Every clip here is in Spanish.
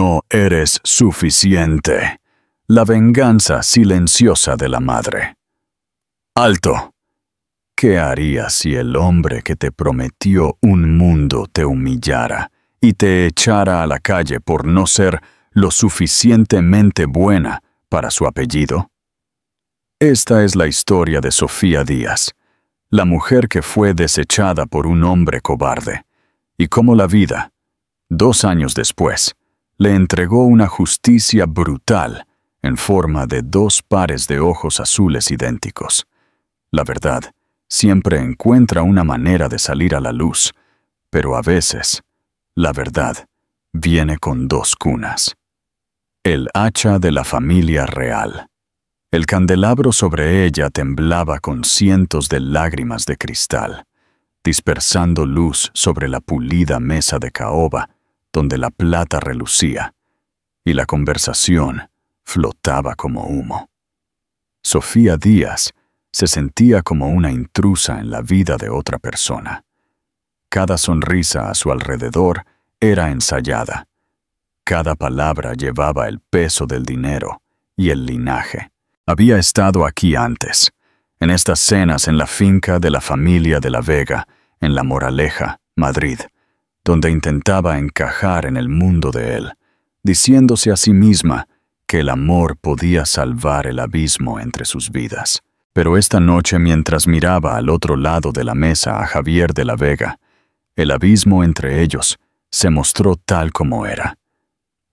No eres suficiente. La venganza silenciosa de la madre. ¡Alto! ¿Qué harías si el hombre que te prometió un mundo te humillara y te echara a la calle por no ser lo suficientemente buena para su apellido? Esta es la historia de Sofía Díaz, la mujer que fue desechada por un hombre cobarde, y cómo la vida, 2 años después, le entregó una justicia brutal en forma de 2 pares de ojos azules idénticos. La verdad siempre encuentra una manera de salir a la luz, pero a veces, la verdad viene con 2 cunas. El hacha de la familia real. El candelabro sobre ella temblaba con cientos de lágrimas de cristal, dispersando luz sobre la pulida mesa de caoba, donde la plata relucía, y la conversación flotaba como humo. Sofía Díaz se sentía como una intrusa en la vida de otra persona. Cada sonrisa a su alrededor era ensayada. Cada palabra llevaba el peso del dinero y el linaje. Había estado aquí antes, en estas cenas en la finca de la familia de la Vega, en La Moraleja, Madrid, donde intentaba encajar en el mundo de él, diciéndose a sí misma que el amor podía salvar el abismo entre sus vidas. Pero esta noche, mientras miraba al otro lado de la mesa a Javier de la Vega, el abismo entre ellos se mostró tal como era.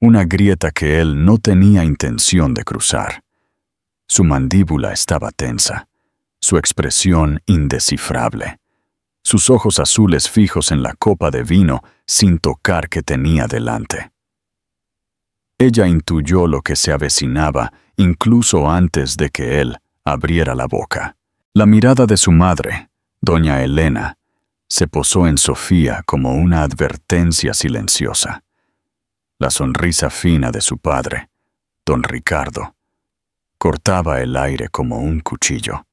Una grieta que él no tenía intención de cruzar. Su mandíbula estaba tensa, su expresión indescifrable, sus ojos azules fijos en la copa de vino sin tocar que tenía delante. Ella intuyó lo que se avecinaba incluso antes de que él abriera la boca. La mirada de su madre, doña Elena, se posó en Sofía como una advertencia silenciosa. La sonrisa fina de su padre, don Ricardo, cortaba el aire como un cuchillo.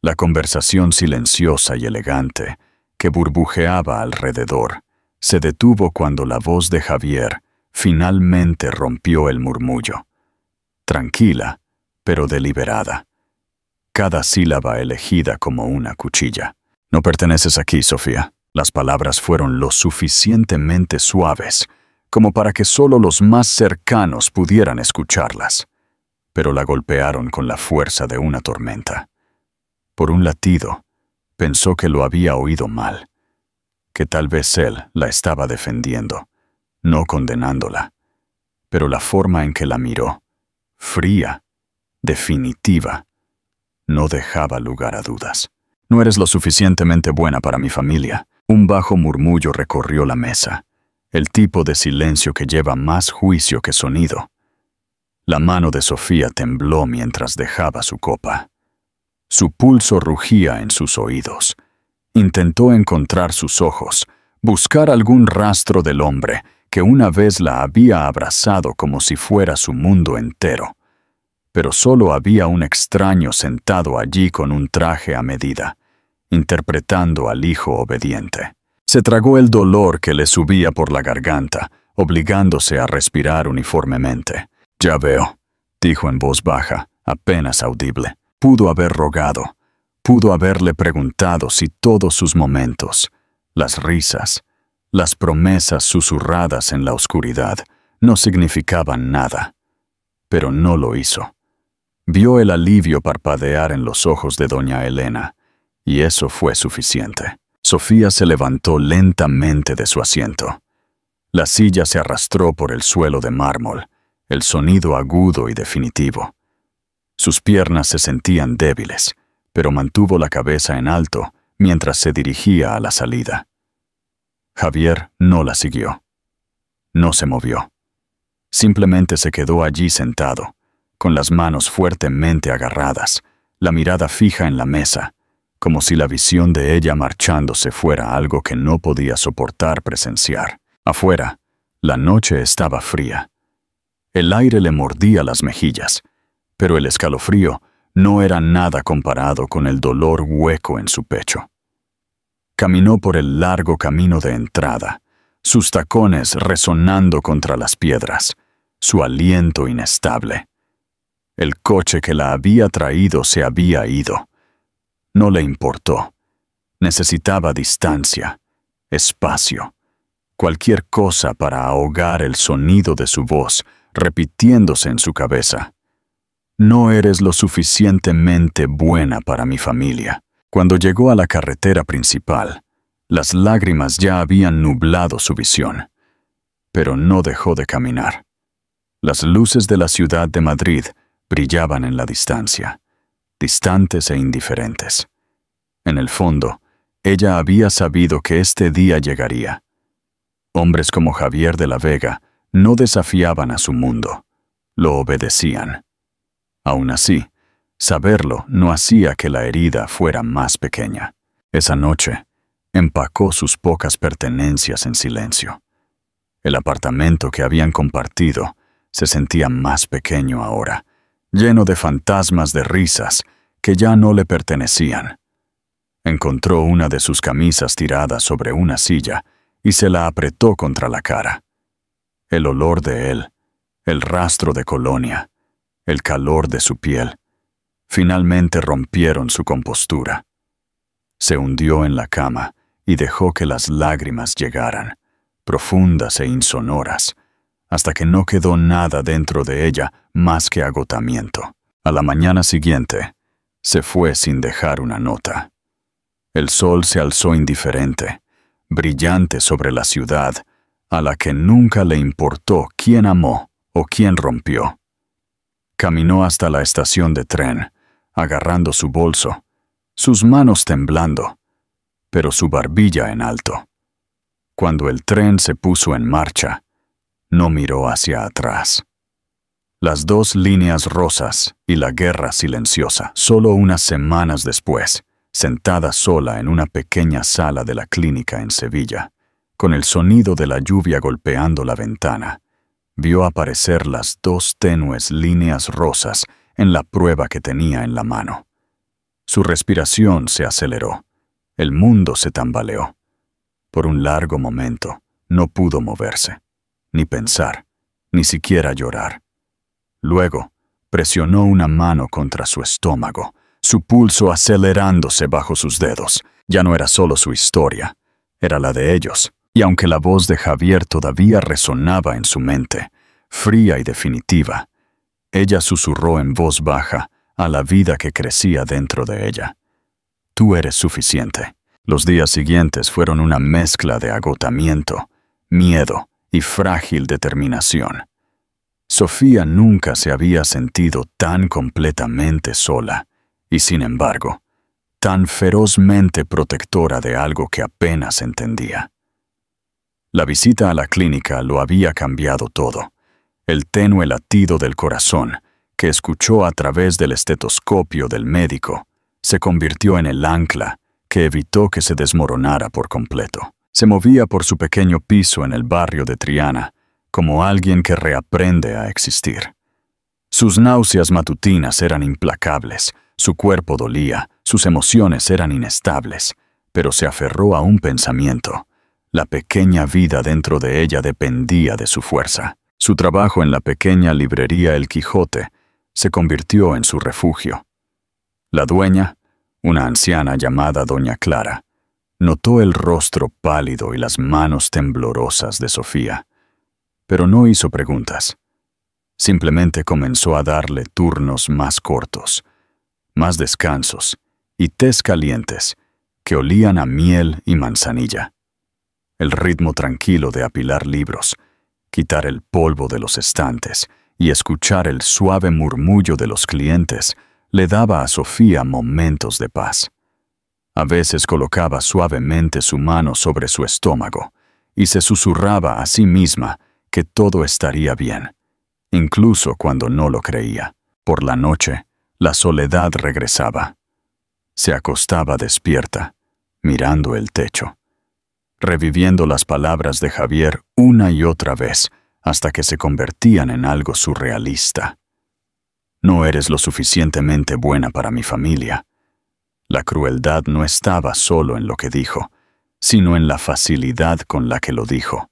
La conversación silenciosa y elegante que burbujeaba alrededor se detuvo cuando la voz de Javier finalmente rompió el murmullo. Tranquila, pero deliberada. Cada sílaba elegida como una cuchilla. No perteneces aquí, Sofía. Las palabras fueron lo suficientemente suaves como para que solo los más cercanos pudieran escucharlas, pero la golpearon con la fuerza de una tormenta. Por un latido, pensó que lo había oído mal, que tal vez él la estaba defendiendo, no condenándola, pero la forma en que la miró, fría, definitiva, no dejaba lugar a dudas. No eres lo suficientemente buena para mi familia. Un bajo murmullo recorrió la mesa, el tipo de silencio que lleva más juicio que sonido. La mano de Sofía tembló mientras dejaba su copa. Su pulso rugía en sus oídos. Intentó encontrar sus ojos, buscar algún rastro del hombre que una vez la había abrazado como si fuera su mundo entero. Pero solo había un extraño sentado allí con un traje a medida, interpretando al hijo obediente. Se tragó el dolor que le subía por la garganta, obligándose a respirar uniformemente. «Ya veo», dijo en voz baja, apenas audible. Pudo haber rogado, pudo haberle preguntado si todos sus momentos, las risas, las promesas susurradas en la oscuridad, no significaban nada. Pero no lo hizo. Vio el alivio parpadear en los ojos de doña Elena, y eso fue suficiente. Sofía se levantó lentamente de su asiento. La silla se arrastró por el suelo de mármol, el sonido agudo y definitivo. Sus piernas se sentían débiles, pero mantuvo la cabeza en alto mientras se dirigía a la salida. Javier no la siguió. No se movió. Simplemente se quedó allí sentado, con las manos fuertemente agarradas, la mirada fija en la mesa, como si la visión de ella marchándose fuera algo que no podía soportar presenciar. Afuera, la noche estaba fría. El aire le mordía las mejillas, pero el escalofrío no era nada comparado con el dolor hueco en su pecho. Caminó por el largo camino de entrada, sus tacones resonando contra las piedras, su aliento inestable. El coche que la había traído se había ido. No le importó. Necesitaba distancia, espacio, cualquier cosa para ahogar el sonido de su voz, repitiéndose en su cabeza. No eres lo suficientemente buena para mi familia. Cuando llegó a la carretera principal, las lágrimas ya habían nublado su visión, pero no dejó de caminar. Las luces de la ciudad de Madrid brillaban en la distancia, distantes e indiferentes. En el fondo, ella había sabido que este día llegaría. Hombres como Javier de la Vega no desafiaban a su mundo, lo obedecían. Aún así, saberlo no hacía que la herida fuera más pequeña. Esa noche, empacó sus pocas pertenencias en silencio. El apartamento que habían compartido se sentía más pequeño ahora, lleno de fantasmas de risas que ya no le pertenecían. Encontró una de sus camisas tirada sobre una silla y se la apretó contra la cara. El olor de él, el rastro de colonia, el calor de su piel, finalmente rompieron su compostura. Se hundió en la cama y dejó que las lágrimas llegaran, profundas e insonoras, hasta que no quedó nada dentro de ella más que agotamiento. A la mañana siguiente, se fue sin dejar una nota. El sol se alzó indiferente, brillante sobre la ciudad, a la que nunca le importó quién amó o quién rompió. Caminó hasta la estación de tren, agarrando su bolso, sus manos temblando, pero su barbilla en alto. Cuando el tren se puso en marcha, no miró hacia atrás. Las 2 líneas rosas y la guerra silenciosa. Solo unas semanas después, sentada sola en una pequeña sala de la clínica en Sevilla, con el sonido de la lluvia golpeando la ventana, vio aparecer las 2 tenues líneas rosas en la prueba que tenía en la mano. Su respiración se aceleró. El mundo se tambaleó. Por un largo momento, no pudo moverse, ni pensar, ni siquiera llorar. Luego, presionó una mano contra su estómago, su pulso acelerándose bajo sus dedos. Ya no era solo su historia, era la de ellos. Y aunque la voz de Javier todavía resonaba en su mente, fría y definitiva, ella susurró en voz baja a la vida que crecía dentro de ella. Tú eres suficiente. Los días siguientes fueron una mezcla de agotamiento, miedo y frágil determinación. Sofía nunca se había sentido tan completamente sola y, sin embargo, tan ferozmente protectora de algo que apenas entendía. La visita a la clínica lo había cambiado todo. El tenue latido del corazón, que escuchó a través del estetoscopio del médico, se convirtió en el ancla que evitó que se desmoronara por completo. Se movía por su pequeño piso en el barrio de Triana, como alguien que reaprende a existir. Sus náuseas matutinas eran implacables, su cuerpo dolía, sus emociones eran inestables, pero se aferró a un pensamiento. La pequeña vida dentro de ella dependía de su fuerza. Su trabajo en la pequeña librería El Quijote se convirtió en su refugio. La dueña, una anciana llamada Doña Clara, notó el rostro pálido y las manos temblorosas de Sofía, pero no hizo preguntas. Simplemente comenzó a darle turnos más cortos, más descansos y tés calientes que olían a miel y manzanilla. El ritmo tranquilo de apilar libros, quitar el polvo de los estantes y escuchar el suave murmullo de los clientes le daba a Sofía momentos de paz. A veces colocaba suavemente su mano sobre su estómago y se susurraba a sí misma que todo estaría bien, incluso cuando no lo creía. Por la noche, la soledad regresaba. Se acostaba despierta, mirando el techo, reviviendo las palabras de Javier una y otra vez hasta que se convertían en algo surrealista. No eres lo suficientemente buena para mi familia. La crueldad no estaba solo en lo que dijo, sino en la facilidad con la que lo dijo.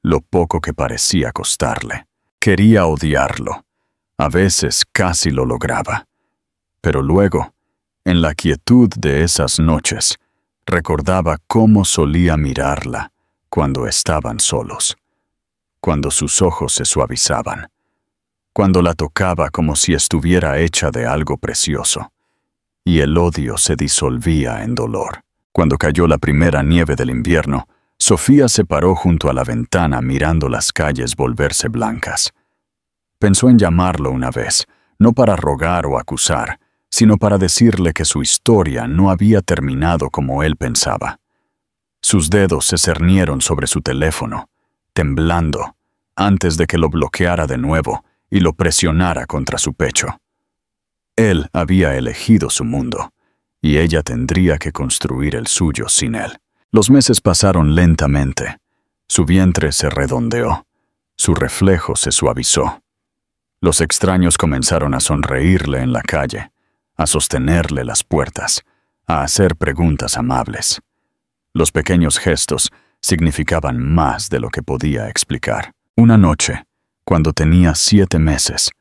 lo poco que parecía costarle. Quería odiarlo. A veces casi lo lograba. Pero luego, en la quietud de esas noches, recordaba cómo solía mirarla cuando estaban solos, cuando sus ojos se suavizaban, cuando la tocaba como si estuviera hecha de algo precioso, y el odio se disolvía en dolor. Cuando cayó la primera nieve del invierno, Sofía se paró junto a la ventana mirando las calles volverse blancas. Pensó en llamarlo una vez, no para rogar o acusar, sino para decirle que su historia no había terminado como él pensaba. Sus dedos se cernieron sobre su teléfono, temblando, antes de que lo bloqueara de nuevo y lo presionara contra su pecho. Él había elegido su mundo, y ella tendría que construir el suyo sin él. Los meses pasaron lentamente. Su vientre se redondeó. Su reflejo se suavizó. Los extraños comenzaron a sonreírle en la calle, a sostenerle las puertas, a hacer preguntas amables. Los pequeños gestos significaban más de lo que podía explicar. Una noche, cuando tenía 7 meses,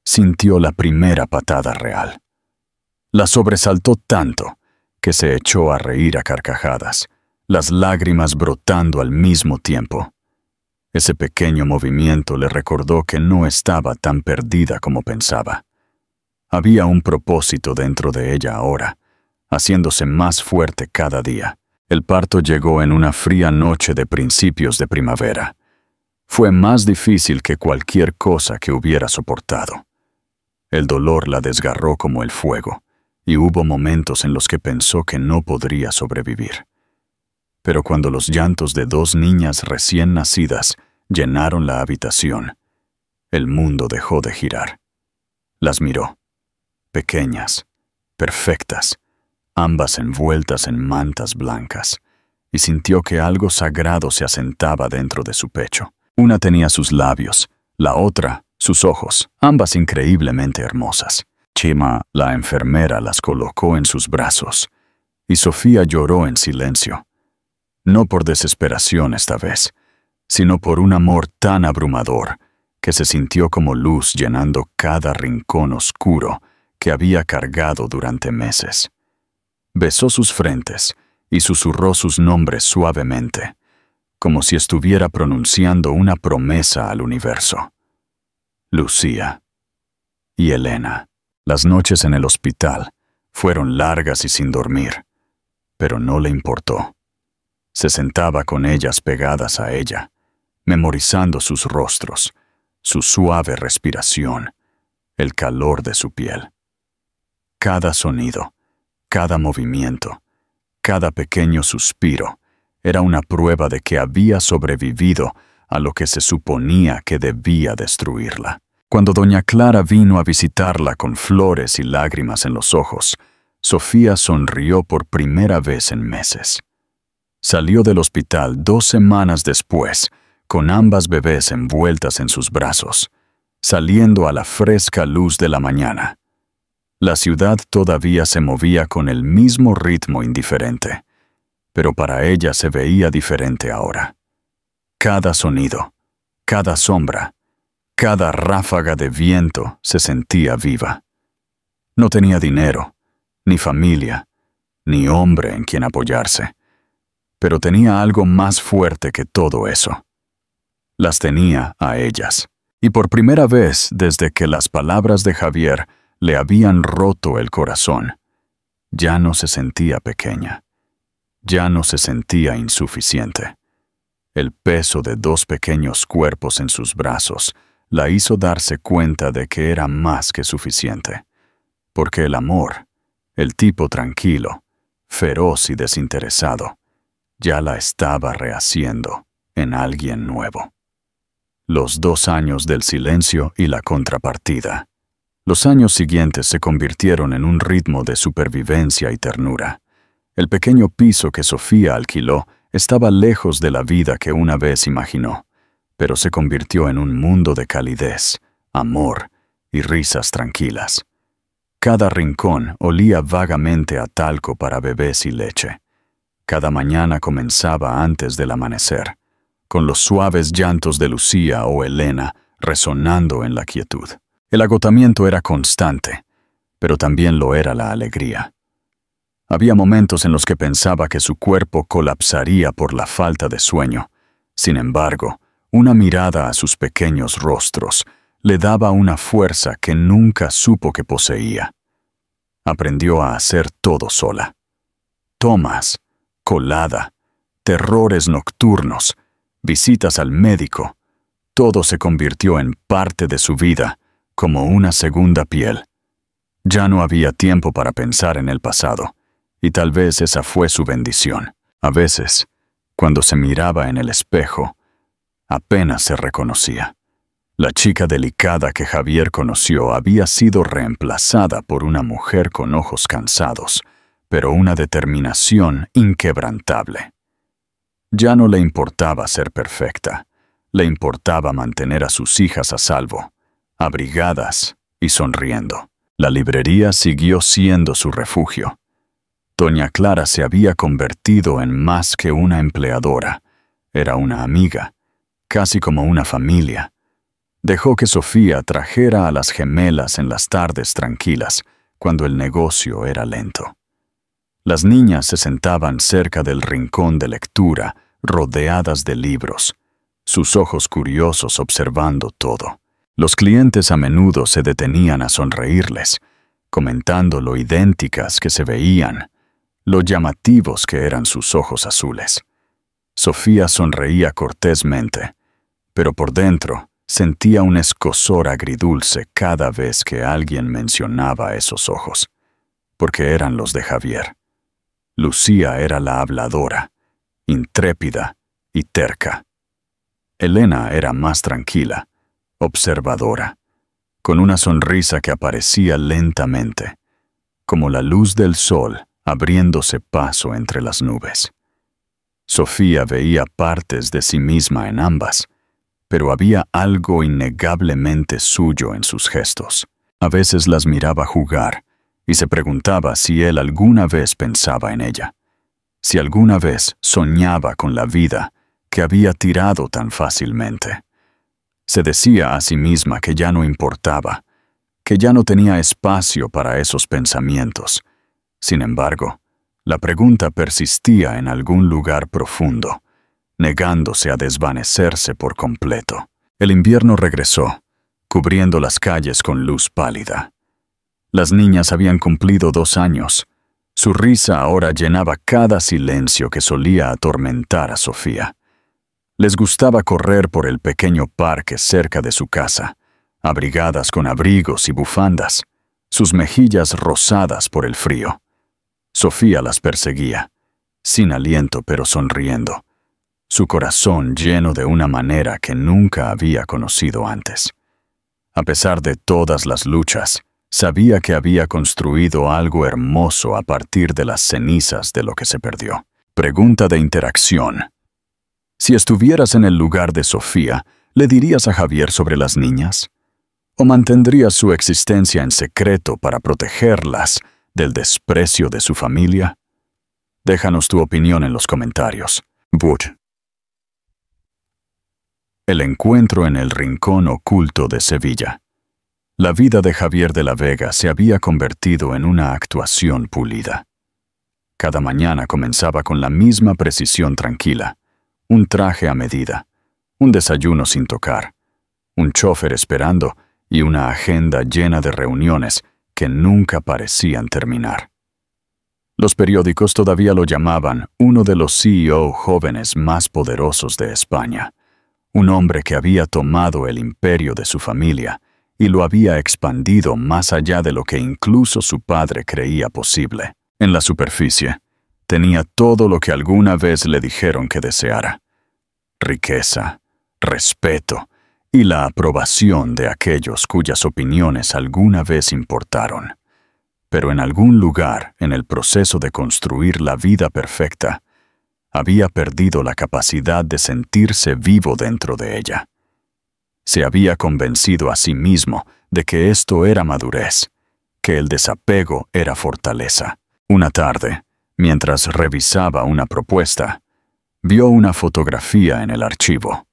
sintió la primera patada real. La sobresaltó tanto que se echó a reír a carcajadas, las lágrimas brotando al mismo tiempo. Ese pequeño movimiento le recordó que no estaba tan perdida como pensaba. Había un propósito dentro de ella ahora, haciéndose más fuerte cada día. El parto llegó en una fría noche de principios de primavera. Fue más difícil que cualquier cosa que hubiera soportado. El dolor la desgarró como el fuego, y hubo momentos en los que pensó que no podría sobrevivir. Pero cuando los llantos de 2 niñas recién nacidas llenaron la habitación, el mundo dejó de girar. Las miró, pequeñas, perfectas, ambas envueltas en mantas blancas, y sintió que algo sagrado se asentaba dentro de su pecho. Una tenía sus labios, la otra sus ojos, ambas increíblemente hermosas. Chima, la enfermera, las colocó en sus brazos, y Sofía lloró en silencio. No por desesperación esta vez, sino por un amor tan abrumador que se sintió como luz llenando cada rincón oscuro que había cargado durante meses. Besó sus frentes y susurró sus nombres suavemente, como si estuviera pronunciando una promesa al universo. Lucía y Elena. Las noches en el hospital fueron largas y sin dormir, pero no le importó. Se sentaba con ellas pegadas a ella, memorizando sus rostros, su suave respiración, el calor de su piel. Cada sonido, cada movimiento, cada pequeño suspiro era una prueba de que había sobrevivido a lo que se suponía que debía destruirla. Cuando doña Clara vino a visitarla con flores y lágrimas en los ojos, Sofía sonrió por primera vez en meses. Salió del hospital 2 semanas después, con ambas bebés envueltas en sus brazos, saliendo a la fresca luz de la mañana. La ciudad todavía se movía con el mismo ritmo indiferente, pero para ella se veía diferente ahora. Cada sonido, cada sombra, cada ráfaga de viento se sentía viva. No tenía dinero, ni familia, ni hombre en quien apoyarse, pero tenía algo más fuerte que todo eso. Las tenía a ellas, y por primera vez desde que las palabras de Javier le habían roto el corazón, ya no se sentía pequeña, ya no se sentía insuficiente. El peso de 2 pequeños cuerpos en sus brazos la hizo darse cuenta de que era más que suficiente, porque el amor, el tipo tranquilo, feroz y desinteresado, ya la estaba rehaciendo en alguien nuevo. Los 2 años del silencio y la contrapartida. Los años siguientes se convirtieron en un ritmo de supervivencia y ternura. El pequeño piso que Sofía alquiló estaba lejos de la vida que una vez imaginó, pero se convirtió en un mundo de calidez, amor y risas tranquilas. Cada rincón olía vagamente a talco para bebés y leche. Cada mañana comenzaba antes del amanecer, con los suaves llantos de Lucía o Elena resonando en la quietud. El agotamiento era constante, pero también lo era la alegría. Había momentos en los que pensaba que su cuerpo colapsaría por la falta de sueño. Sin embargo, una mirada a sus pequeños rostros le daba una fuerza que nunca supo que poseía. Aprendió a hacer todo sola. Tomas, colada, terrores nocturnos, visitas al médico. Todo se convirtió en parte de su vida, como una segunda piel. Ya no había tiempo para pensar en el pasado, y tal vez esa fue su bendición. A veces, cuando se miraba en el espejo, apenas se reconocía. La chica delicada que Javier conoció había sido reemplazada por una mujer con ojos cansados, pero una determinación inquebrantable. Ya no le importaba ser perfecta, le importaba mantener a sus hijas a salvo, abrigadas y sonriendo. La librería siguió siendo su refugio. Doña Clara se había convertido en más que una empleadora, era una amiga, casi como una familia. Dejó que Sofía trajera a las gemelas en las tardes tranquilas, cuando el negocio era lento. Las niñas se sentaban cerca del rincón de lectura, rodeadas de libros, sus ojos curiosos observando todo. Los clientes a menudo se detenían a sonreírles, comentando lo idénticas que se veían, lo llamativos que eran sus ojos azules. Sofía sonreía cortésmente, pero por dentro sentía un escozor agridulce cada vez que alguien mencionaba esos ojos, porque eran los de Javier. Lucía era la habladora, intrépida y terca. Elena era más tranquila, observadora, con una sonrisa que aparecía lentamente, como la luz del sol abriéndose paso entre las nubes. Sofía veía partes de sí misma en ambas, pero había algo innegablemente suyo en sus gestos. A veces las miraba jugar y se preguntaba si él alguna vez pensaba en ella, si alguna vez soñaba con la vida que había tirado tan fácilmente. Se decía a sí misma que ya no importaba, que ya no tenía espacio para esos pensamientos. Sin embargo, la pregunta persistía en algún lugar profundo, negándose a desvanecerse por completo. El invierno regresó, cubriendo las calles con luz pálida. Las niñas habían cumplido 2 años. Su risa ahora llenaba cada silencio que solía atormentar a Sofía. Les gustaba correr por el pequeño parque cerca de su casa, abrigadas con abrigos y bufandas, sus mejillas rosadas por el frío. Sofía las perseguía, sin aliento pero sonriendo, su corazón lleno de una manera que nunca había conocido antes. A pesar de todas las luchas, sabía que había construido algo hermoso a partir de las cenizas de lo que se perdió. Pregunta de interacción. Si estuvieras en el lugar de Sofía, ¿le dirías a Javier sobre las niñas? ¿O mantendrías su existencia en secreto para protegerlas del desprecio de su familia? Déjanos tu opinión en los comentarios. Wood. El encuentro en el rincón oculto de Sevilla. La vida de Javier de la Vega se había convertido en una actuación pulida. Cada mañana comenzaba con la misma precisión tranquila, un traje a medida, un desayuno sin tocar, un chofer esperando y una agenda llena de reuniones que nunca parecían terminar. Los periódicos todavía lo llamaban uno de los CEO jóvenes más poderosos de España, un hombre que había tomado el imperio de su familia y lo había expandido más allá de lo que incluso su padre creía posible. En la superficie, tenía todo lo que alguna vez le dijeron que deseara: riqueza, respeto y la aprobación de aquellos cuyas opiniones alguna vez importaron. Pero en algún lugar, en el proceso de construir la vida perfecta, había perdido la capacidad de sentirse vivo dentro de ella. Se había convencido a sí mismo de que esto era madurez, que el desapego era fortaleza. Una tarde, mientras revisaba una propuesta, Vio una fotografía en el archivo.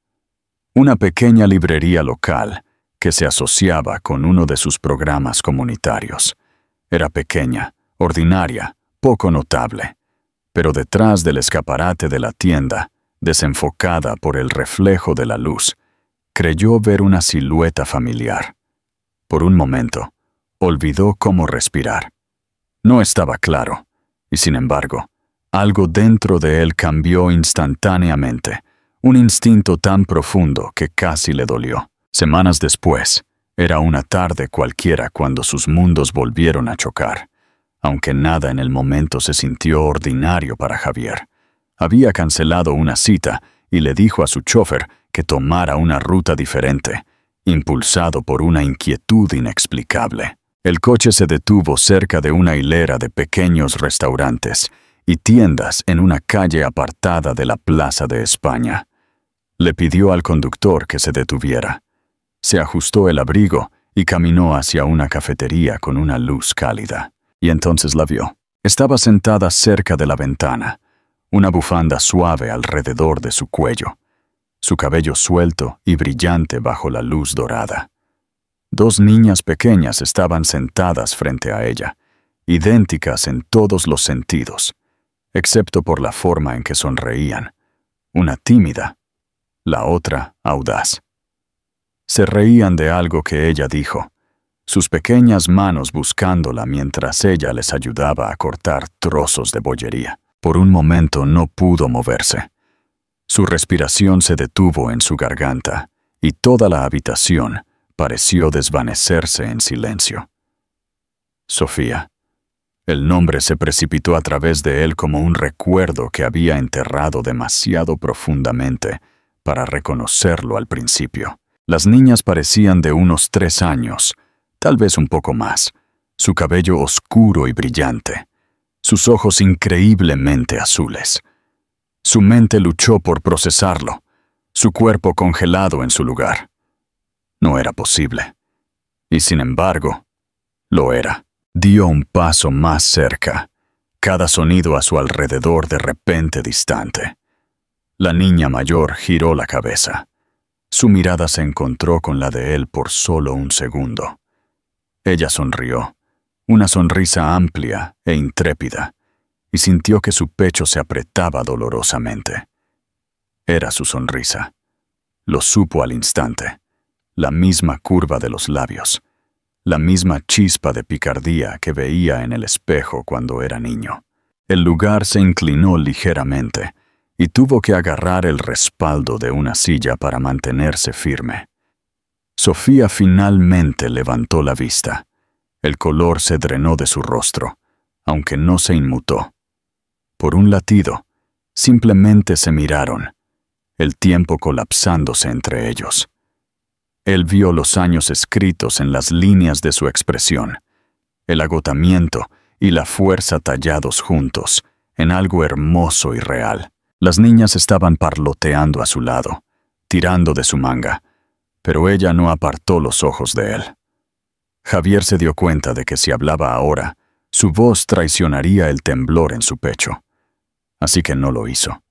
Una pequeña librería local que se asociaba con uno de sus programas comunitarios. Era pequeña, ordinaria, poco notable, pero detrás del escaparate de la tienda, desenfocada por el reflejo de la luz, creyó ver una silueta familiar. Por un momento, olvidó cómo respirar. No estaba claro, y sin embargo, algo dentro de él cambió instantáneamente, un instinto tan profundo que casi le dolió. Semanas después, era una tarde cualquiera cuando sus mundos volvieron a chocar. Aunque nada en el momento se sintió ordinario para Javier. Había cancelado una cita y le dijo a su chofer que tomara una ruta diferente, impulsado por una inquietud inexplicable. El coche se detuvo cerca de una hilera de pequeños restaurantes y tiendas en una calle apartada de la Plaza de España. Le pidió al conductor que se detuviera. Se ajustó el abrigo y caminó hacia una cafetería con una luz cálida. Y entonces la vio. Estaba sentada cerca de la ventana, una bufanda suave alrededor de su cuello, su cabello suelto y brillante bajo la luz dorada. Dos niñas pequeñas estaban sentadas frente a ella, idénticas en todos los sentidos, excepto por la forma en que sonreían, una tímida, la otra audaz. Se reían de algo que ella dijo, sus pequeñas manos buscándola mientras ella les ayudaba a cortar trozos de bollería. Por un momento no pudo moverse. Su respiración se detuvo en su garganta y toda la habitación pareció desvanecerse en silencio. Sofía. El nombre se precipitó a través de él como un recuerdo que había enterrado demasiado profundamente para reconocerlo al principio. Las niñas parecían de unos 3 años, tal vez un poco más, su cabello oscuro y brillante, sus ojos increíblemente azules. Su mente luchó por procesarlo, su cuerpo congelado en su lugar. No era posible. Y sin embargo, lo era. Dio un paso más cerca, cada sonido a su alrededor de repente distante. La niña mayor giró la cabeza. Su mirada se encontró con la de él por solo un segundo. Ella sonrió, una sonrisa amplia e intrépida, y sintió que su pecho se apretaba dolorosamente. Era su sonrisa. Lo supo al instante. La misma curva de los labios, la misma chispa de picardía que veía en el espejo cuando era niño. El lugar se inclinó ligeramente y tuvo que agarrar el respaldo de una silla para mantenerse firme. Sofía finalmente levantó la vista. El color se drenó de su rostro, aunque no se inmutó. Por un latido, simplemente se miraron, el tiempo colapsándose entre ellos. Él vio los años escritos en las líneas de su expresión, el agotamiento y la fuerza tallados juntos, en algo hermoso y real. Las niñas estaban parloteando a su lado, tirando de su manga, pero ella no apartó los ojos de él. Javier se dio cuenta de que si hablaba ahora, su voz traicionaría el temblor en su pecho. Así que no lo hizo.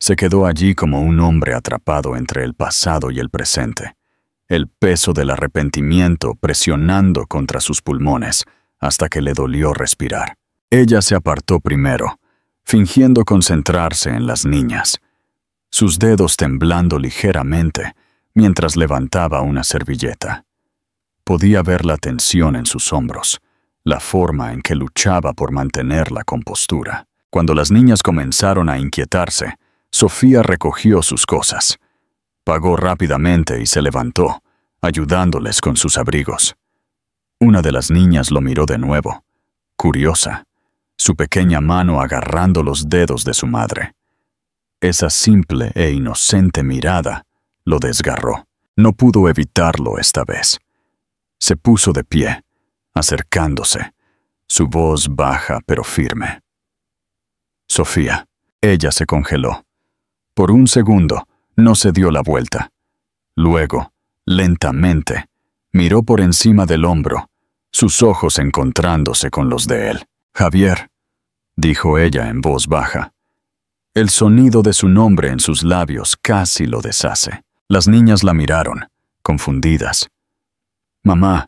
Se quedó allí como un hombre atrapado entre el pasado y el presente, el peso del arrepentimiento presionando contra sus pulmones hasta que le dolió respirar. Ella se apartó primero, fingiendo concentrarse en las niñas, sus dedos temblando ligeramente mientras levantaba una servilleta. Podía ver la tensión en sus hombros, la forma en que luchaba por mantener la compostura. Cuando las niñas comenzaron a inquietarse, Sofía recogió sus cosas. Pagó rápidamente y se levantó, ayudándoles con sus abrigos. Una de las niñas lo miró de nuevo, curiosa, su pequeña mano agarrando los dedos de su madre. Esa simple e inocente mirada lo desgarró. No pudo evitarlo esta vez. Se puso de pie, acercándose, su voz baja pero firme. Sofía. Ella se congeló. Por un segundo, no se dio la vuelta. Luego, lentamente, miró por encima del hombro, sus ojos encontrándose con los de él. «Javier», dijo ella en voz baja. El sonido de su nombre en sus labios casi lo deshace. Las niñas la miraron, confundidas. «Mamá,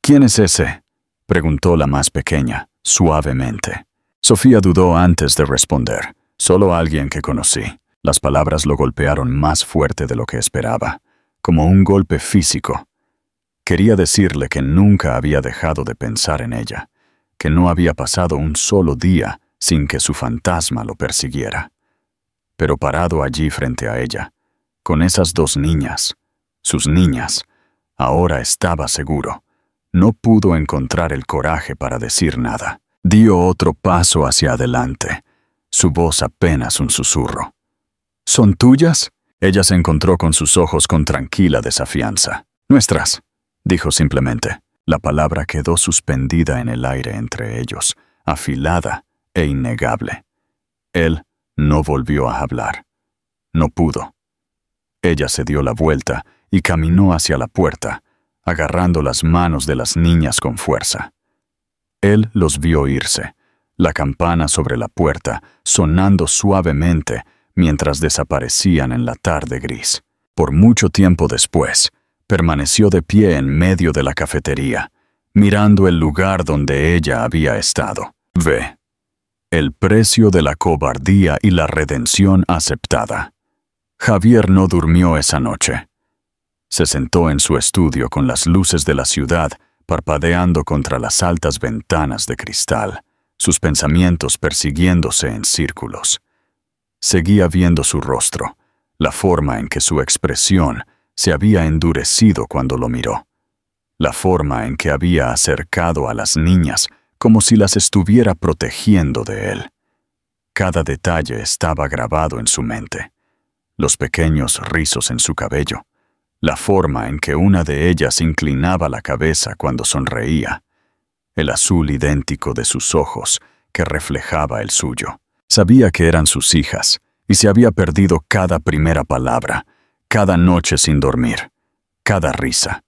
¿quién es ese?», preguntó la más pequeña, suavemente. Sofía dudó antes de responder. «Solo alguien que conocí». Las palabras lo golpearon más fuerte de lo que esperaba, como un golpe físico. Quería decirle que nunca había dejado de pensar en ella, que no había pasado un solo día sin que su fantasma lo persiguiera. Pero parado allí frente a ella, con esas dos niñas, sus niñas, ahora estaba seguro. No pudo encontrar el coraje para decir nada. Dio otro paso hacia adelante, su voz apenas un susurro. «¿Son tuyas?». Ella se encontró con sus ojos con tranquila desafianza. «Nuestras», dijo simplemente. La palabra quedó suspendida en el aire entre ellos, afilada e innegable. Él no volvió a hablar. No pudo. Ella se dio la vuelta y caminó hacia la puerta, agarrando las manos de las niñas con fuerza. Él los vio irse, la campana sobre la puerta sonando suavemente mientras desaparecían en la tarde gris. Por mucho tiempo después, permaneció de pie en medio de la cafetería, mirando el lugar donde ella había estado. Ve. El precio de la cobardía y la redención aceptada. Javier no durmió esa noche. Se sentó en su estudio con las luces de la ciudad parpadeando contra las altas ventanas de cristal, sus pensamientos persiguiéndose en círculos. Seguía viendo su rostro, la forma en que su expresión se había endurecido cuando lo miró, la forma en que había acercado a las niñas como si las estuviera protegiendo de él. Cada detalle estaba grabado en su mente. Los pequeños rizos en su cabello, la forma en que una de ellas inclinaba la cabeza cuando sonreía, el azul idéntico de sus ojos que reflejaba el suyo. Sabía que eran sus hijas y se había perdido cada primera palabra, cada noche sin dormir, cada risa.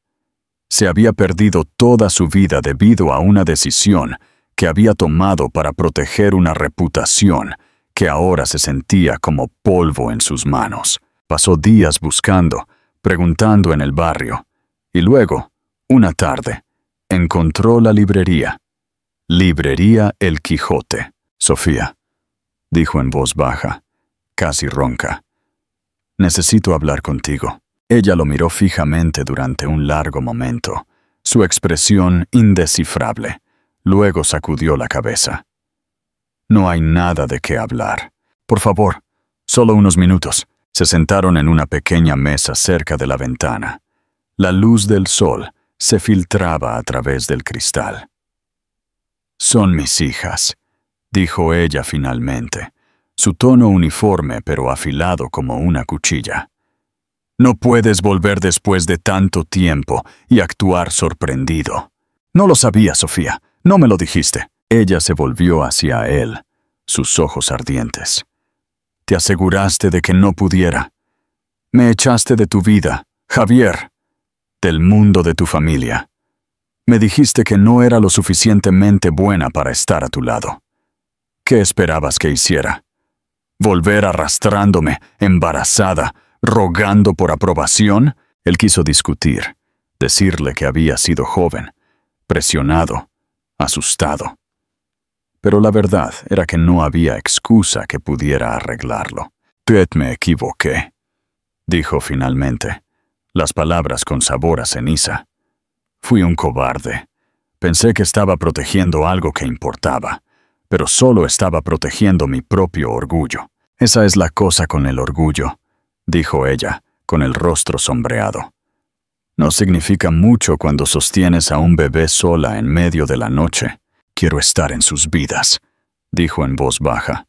Se había perdido toda su vida debido a una decisión que había tomado para proteger una reputación que ahora se sentía como polvo en sus manos. Pasó días buscando, preguntando en el barrio, y luego, una tarde, encontró la librería. Librería El Quijote. «Sofía», dijo en voz baja, casi ronca, «necesito hablar contigo». Ella lo miró fijamente durante un largo momento, su expresión indescifrable. Luego sacudió la cabeza. «No hay nada de qué hablar. Por favor, solo unos minutos». Se sentaron en una pequeña mesa cerca de la ventana. La luz del sol se filtraba a través del cristal. «Son mis hijas», dijo ella finalmente, su tono uniforme pero afilado como una cuchilla. «No puedes volver después de tanto tiempo y actuar sorprendido». «No lo sabía, Sofía. No me lo dijiste». Ella se volvió hacia él, sus ojos ardientes. «Te aseguraste de que no pudiera. Me echaste de tu vida, Javier, del mundo de tu familia. Me dijiste que no era lo suficientemente buena para estar a tu lado. ¿Qué esperabas que hiciera? ¿Volver arrastrándome, embarazada, rogando por aprobación?» Él quiso discutir, decirle que había sido joven, presionado, asustado. Pero la verdad era que no había excusa que pudiera arreglarlo. «Me equivoqué», dijo finalmente, las palabras con sabor a ceniza. «Fui un cobarde. Pensé que estaba protegiendo algo que importaba, pero solo estaba protegiendo mi propio orgullo». «Esa es la cosa con el orgullo», dijo ella, con el rostro sombreado. «No significa mucho cuando sostienes a un bebé sola en medio de la noche». «Quiero estar en sus vidas», dijo en voz baja.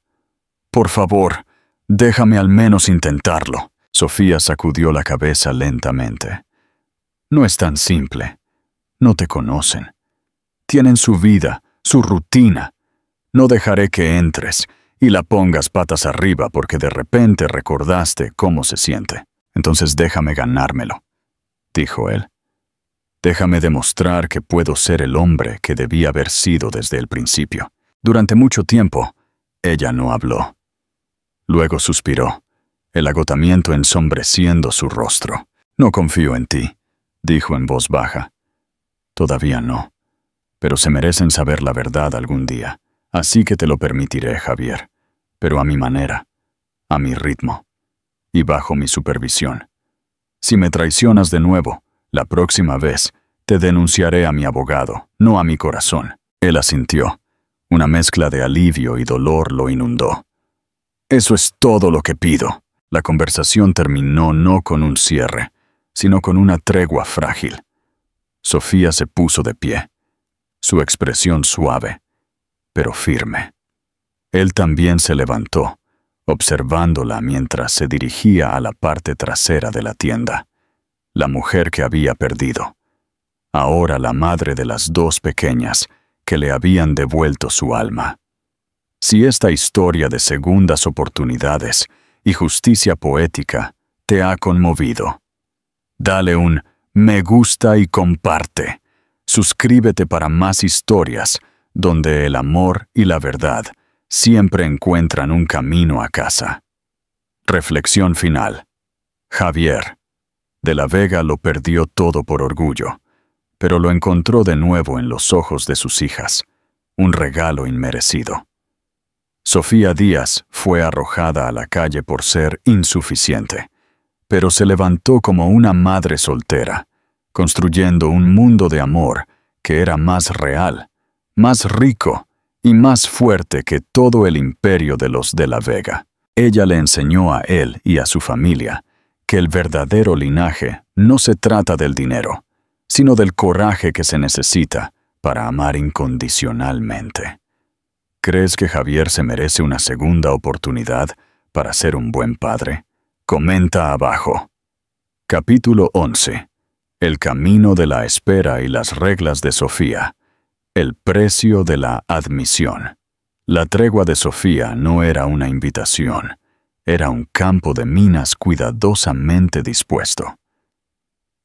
«Por favor, déjame al menos intentarlo». Sofía sacudió la cabeza lentamente. «No es tan simple. No te conocen. Tienen su vida, su rutina. No dejaré que entres y la pongas patas arriba porque de repente recordaste cómo se siente. Entonces déjame ganármelo», dijo él. «Déjame demostrar que puedo ser el hombre que debía haber sido desde el principio». Durante mucho tiempo, ella no habló. Luego suspiró, el agotamiento ensombreciendo su rostro. «No confío en ti», dijo en voz baja. «Todavía no. Pero se merecen saber la verdad algún día. Así que te lo permitiré, Javier. Pero a mi manera, a mi ritmo y bajo mi supervisión. Si me traicionas de nuevo, la próxima vez, te denunciaré a mi abogado, no a mi corazón». Él asintió. Una mezcla de alivio y dolor lo inundó. «Eso es todo lo que pido». La conversación terminó no con un cierre, sino con una tregua frágil. Sofía se puso de pie, su expresión suave, pero firme. Él también se levantó, observándola mientras se dirigía a la parte trasera de la tienda. La mujer que había perdido. Ahora la madre de las dos pequeñas que le habían devuelto su alma. Si esta historia de segundas oportunidades y justicia poética te ha conmovido, dale un me gusta y comparte. Suscríbete para más historias donde el amor y la verdad siempre encuentran un camino a casa. Reflexión final. Javier de la Vega lo perdió todo por orgullo, pero lo encontró de nuevo en los ojos de sus hijas, un regalo inmerecido. Sofía Díaz fue arrojada a la calle por ser insuficiente, pero se levantó como una madre soltera, construyendo un mundo de amor que era más real, más rico y más fuerte que todo el imperio de los de la Vega. Ella le enseñó a él y a su familia que el verdadero linaje no se trata del dinero, sino del coraje que se necesita para amar incondicionalmente. ¿Crees que Javier se merece una segunda oportunidad para ser un buen padre? Comenta abajo. Capítulo 11. El camino de la espera y las reglas de Sofía. El precio de la admisión. La tregua de Sofía no era una invitación, era un campo de minas cuidadosamente dispuesto.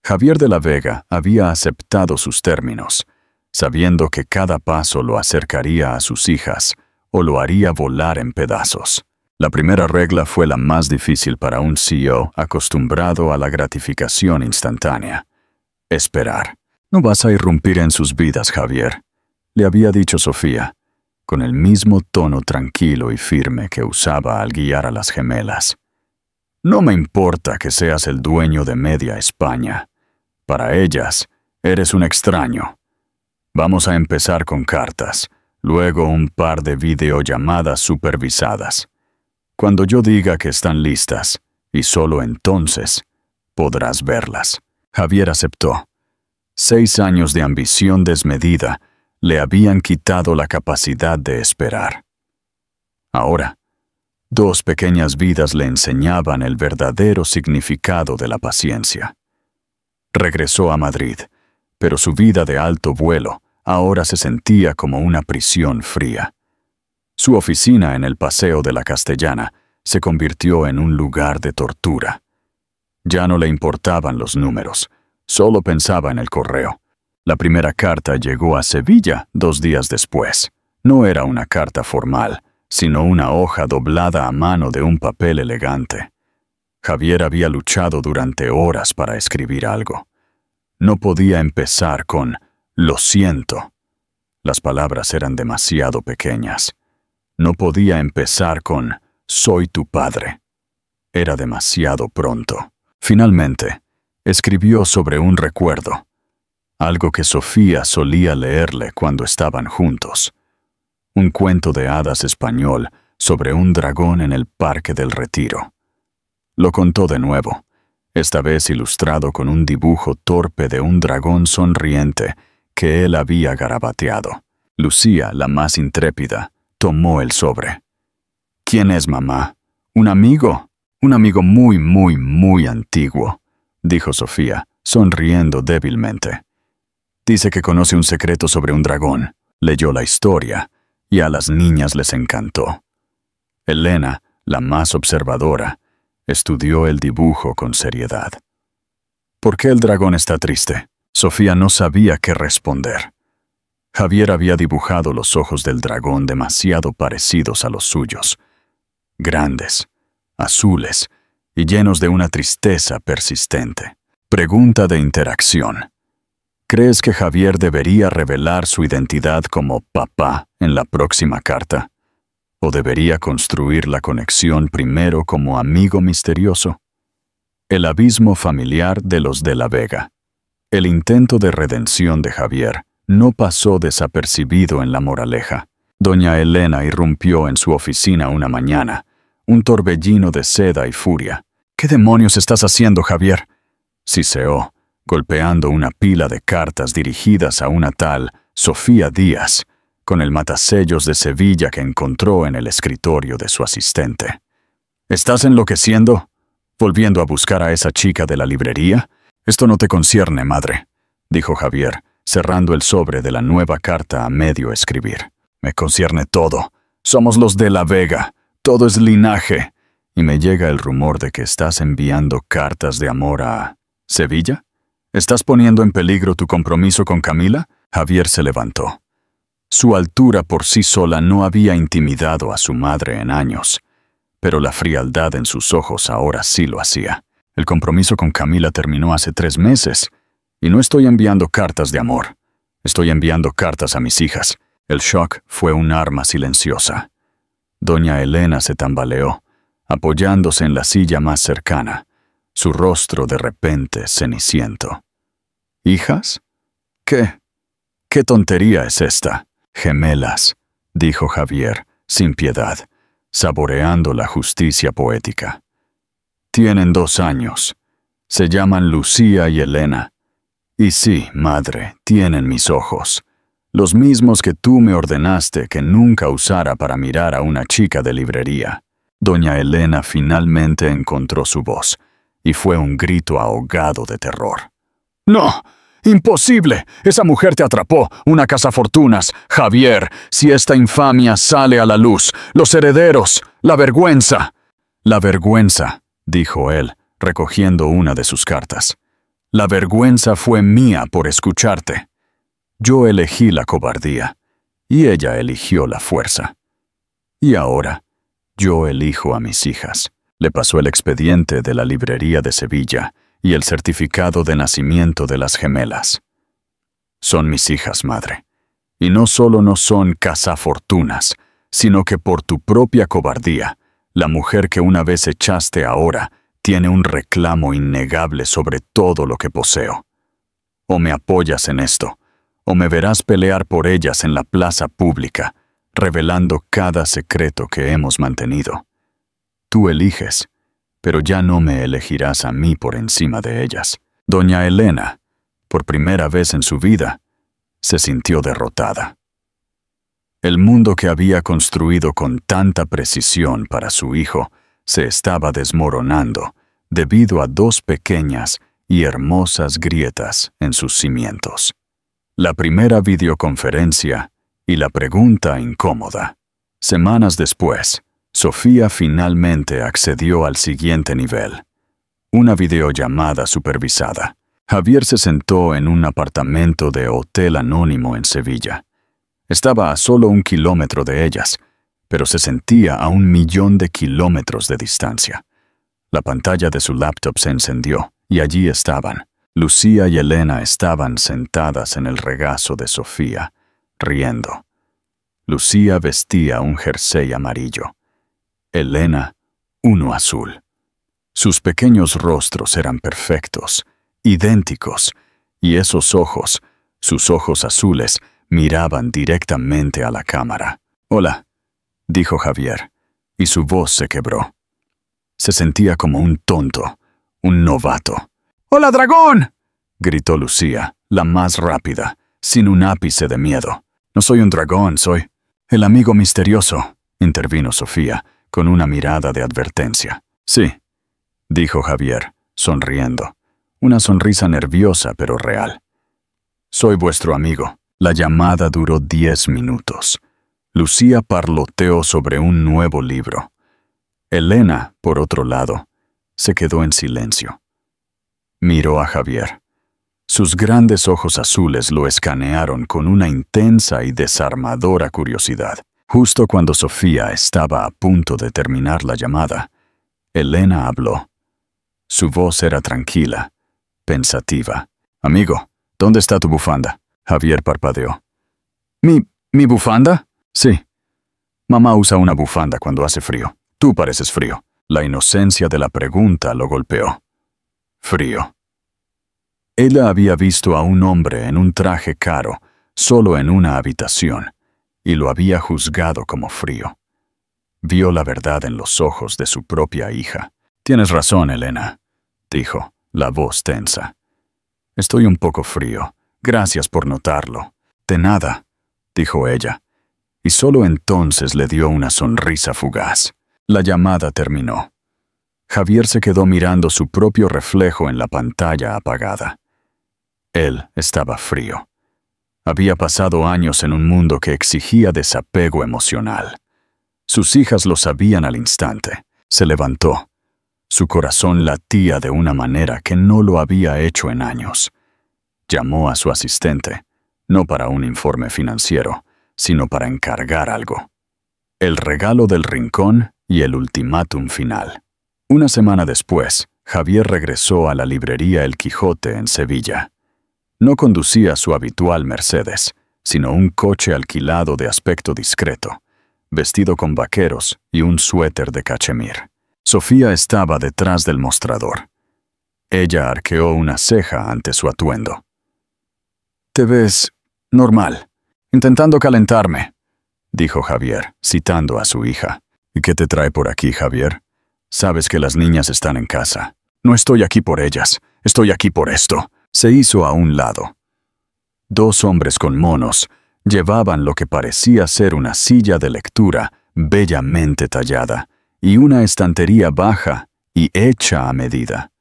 Javier de la Vega había aceptado sus términos, sabiendo que cada paso lo acercaría a sus hijas o lo haría volar en pedazos. La primera regla fue la más difícil para un CEO acostumbrado a la gratificación instantánea. Esperar. «No vas a irrumpir en sus vidas, Javier», le había dicho Sofía, con el mismo tono tranquilo y firme que usaba al guiar a las gemelas. «No me importa que seas el dueño de media España. Para ellas, eres un extraño. Vamos a empezar con cartas, luego un par de videollamadas supervisadas. Cuando yo diga que están listas, y solo entonces, podrás verlas». Javier aceptó. 6 años de ambición desmedida le habían quitado la capacidad de esperar. Ahora, 2 pequeñas vidas le enseñaban el verdadero significado de la paciencia. Regresó a Madrid, pero su vida de alto vuelo ahora se sentía como una prisión fría. Su oficina en el Paseo de la Castellana se convirtió en un lugar de tortura. Ya no le importaban los números, solo pensaba en el correo. La primera carta llegó a Sevilla 2 días después. No era una carta formal, sino una hoja doblada a mano de un papel elegante. Javier había luchado durante horas para escribir algo. No podía empezar con «lo siento». Las palabras eran demasiado pequeñas. No podía empezar con «soy tu padre». Era demasiado pronto. Finalmente, escribió sobre un recuerdo, algo que Sofía solía leerle cuando estaban juntos. Un cuento de hadas español sobre un dragón en el Parque del Retiro. Lo contó de nuevo, esta vez ilustrado con un dibujo torpe de un dragón sonriente que él había garabateado. Lucía, la más intrépida, tomó el sobre. «¿Quién es, mamá? ¿Un amigo?» «Un amigo muy antiguo», dijo Sofía, sonriendo débilmente. «Dice que conoce un secreto sobre un dragón». Leyó la historia, y a las niñas les encantó. Elena, la más observadora, estudió el dibujo con seriedad. «¿Por qué el dragón está triste?» Sofía no sabía qué responder. Javier había dibujado los ojos del dragón demasiado parecidos a los suyos. Grandes, azules y llenos de una tristeza persistente. Pregunta de interacción. ¿Crees que Javier debería revelar su identidad como papá en la próxima carta? ¿O debería construir la conexión primero como amigo misterioso? El abismo familiar de los de la Vega. El intento de redención de Javier no pasó desapercibido en La Moraleja. Doña Elena irrumpió en su oficina una mañana, un torbellino de seda y furia. «¿Qué demonios estás haciendo, Javier?», siseó, golpeando una pila de cartas dirigidas a una tal Sofía Díaz, con el matasellos de Sevilla que encontró en el escritorio de su asistente. «¿Estás enloqueciendo? ¿Volviendo a buscar a esa chica de la librería? Esto no te concierne, madre», dijo Javier, cerrando el sobre de la nueva carta a medio escribir. «Me concierne todo. Somos los de la Vega. Todo es linaje. Y me llega el rumor de que estás enviando cartas de amor a... ¿Sevilla? ¿Estás poniendo en peligro tu compromiso con Camila?». Javier se levantó. Su altura por sí sola no había intimidado a su madre en años, pero la frialdad en sus ojos ahora sí lo hacía. «El compromiso con Camila terminó hace 3 meses, y no estoy enviando cartas de amor. Estoy enviando cartas a mis hijas». El shock fue un arma silenciosa. Doña Elena se tambaleó, apoyándose en la silla más cercana, su rostro de repente ceniciento. «¿Hijas? ¿Qué tontería es esta?». «Gemelas», dijo Javier, sin piedad, saboreando la justicia poética. «Tienen 2 años. Se llaman Lucía y Elena. Y sí, madre, tienen mis ojos. Los mismos que tú me ordenaste que nunca usara para mirar a una chica de librería». Doña Elena finalmente encontró su voz, y fue un grito ahogado de terror. «¡No! ¡Imposible! Esa mujer te atrapó, una cazafortunas. Javier, si esta infamia sale a la luz, los herederos, la vergüenza». «La vergüenza», dijo él, recogiendo una de sus cartas. «La vergüenza fue mía por escucharte. Yo elegí la cobardía, y ella eligió la fuerza. Y ahora, yo elijo a mis hijas». Le pasó el expediente de la librería de Sevilla y el certificado de nacimiento de las gemelas. «Son mis hijas, madre. Y no solo no son cazafortunas, sino que por tu propia cobardía, la mujer que una vez echaste ahora tiene un reclamo innegable sobre todo lo que poseo. O me apoyas en esto, o me verás pelear por ellas en la plaza pública, revelando cada secreto que hemos mantenido. Tú eliges, pero ya no me elegirás a mí por encima de ellas». Doña Elena, por primera vez en su vida, se sintió derrotada. El mundo que había construido con tanta precisión para su hijo se estaba desmoronando debido a 2 pequeñas y hermosas grietas en sus cimientos. La primera videoconferencia y la pregunta incómoda. Semanas después, Sofía finalmente accedió al siguiente nivel. Una videollamada supervisada. Javier se sentó en un apartamento de hotel anónimo en Sevilla. Estaba a solo 1 kilómetro de ellas, pero se sentía a 1.000.000 de kilómetros de distancia. La pantalla de su laptop se encendió, y allí estaban. Lucía y Elena estaban sentadas en el regazo de Sofía, riendo. Lucía vestía un jersey amarillo. Elena, uno azul. Sus pequeños rostros eran perfectos, idénticos, y esos ojos, sus ojos azules, miraban directamente a la cámara. «Hola», dijo Javier, y su voz se quebró. Se sentía como un tonto, un novato. «¡Hola, dragón!», gritó Lucía, la más rápida, sin un ápice de miedo. «No soy un dragón, soy el amigo misterioso», intervino Sofía, con una mirada de advertencia. «Sí», dijo Javier, sonriendo, una sonrisa nerviosa pero real. «Soy vuestro amigo». La llamada duró 10 minutos. Lucía parloteó sobre un nuevo libro. Elena, por otro lado, se quedó en silencio. Miró a Javier. Sus grandes ojos azules lo escanearon con una intensa y desarmadora curiosidad. Justo cuando Sofía estaba a punto de terminar la llamada, Elena habló. Su voz era tranquila, pensativa. «Amigo, ¿dónde está tu bufanda?» Javier parpadeó. ¿Mi bufanda? Sí. Mamá usa una bufanda cuando hace frío. Tú pareces frío. La inocencia de la pregunta lo golpeó. Frío. Ella había visto a un hombre en un traje caro, solo en una habitación, y lo había juzgado como frío. Vio la verdad en los ojos de su propia hija. «Tienes razón, Elena», dijo, la voz tensa. «Estoy un poco frío. Gracias por notarlo». «De nada», dijo ella, y solo entonces le dio una sonrisa fugaz. La llamada terminó. Javier se quedó mirando su propio reflejo en la pantalla apagada. Él estaba frío. Había pasado años en un mundo que exigía desapego emocional. Sus hijas lo sabían al instante. Se levantó. Su corazón latía de una manera que no lo había hecho en años. Llamó a su asistente, no para un informe financiero, sino para encargar algo. El regalo del rincón y el ultimátum final. Una semana después, Javier regresó a la librería El Quijote en Sevilla. No conducía su habitual Mercedes, sino un coche alquilado de aspecto discreto, vestido con vaqueros y un suéter de cachemir. Sofía estaba detrás del mostrador. Ella arqueó una ceja ante su atuendo. «Te ves normal, intentando calentarme», dijo Javier, citando a su hija. «¿Y qué te trae por aquí, Javier? Sabes que las niñas están en casa». «No estoy aquí por ellas, estoy aquí por esto». Se hizo a un lado. Dos hombres con monos llevaban lo que parecía ser una silla de lectura bellamente tallada y una estantería baja y hecha a medida.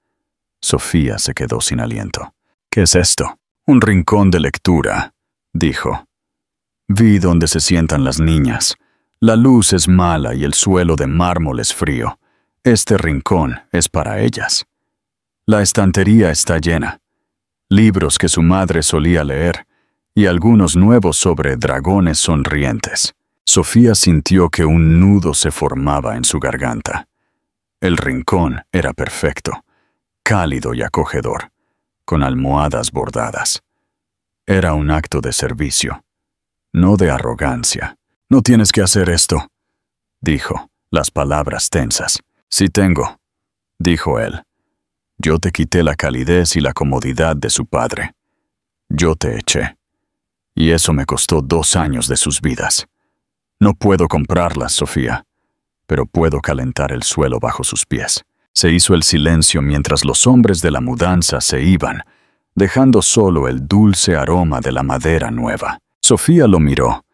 Sofía se quedó sin aliento. «¿Qué es esto?» «Un rincón de lectura», dijo. «Vi dónde se sientan las niñas. La luz es mala y el suelo de mármol es frío. Este rincón es para ellas. La estantería está llena. Libros que su madre solía leer, y algunos nuevos sobre dragones sonrientes». Sofía sintió que un nudo se formaba en su garganta. El rincón era perfecto, cálido y acogedor, con almohadas bordadas. Era un acto de servicio, no de arrogancia. «No tienes que hacer esto», dijo, las palabras tensas. «Sí tengo», dijo él. «Yo te quité la calidez y la comodidad de su padre. Yo te eché. Y eso me costó 2 años de sus vidas. No puedo comprarlas, Sofía, pero puedo calentar el suelo bajo sus pies». Se hizo el silencio mientras los hombres de la mudanza se iban, dejando solo el dulce aroma de la madera nueva. Sofía lo miró,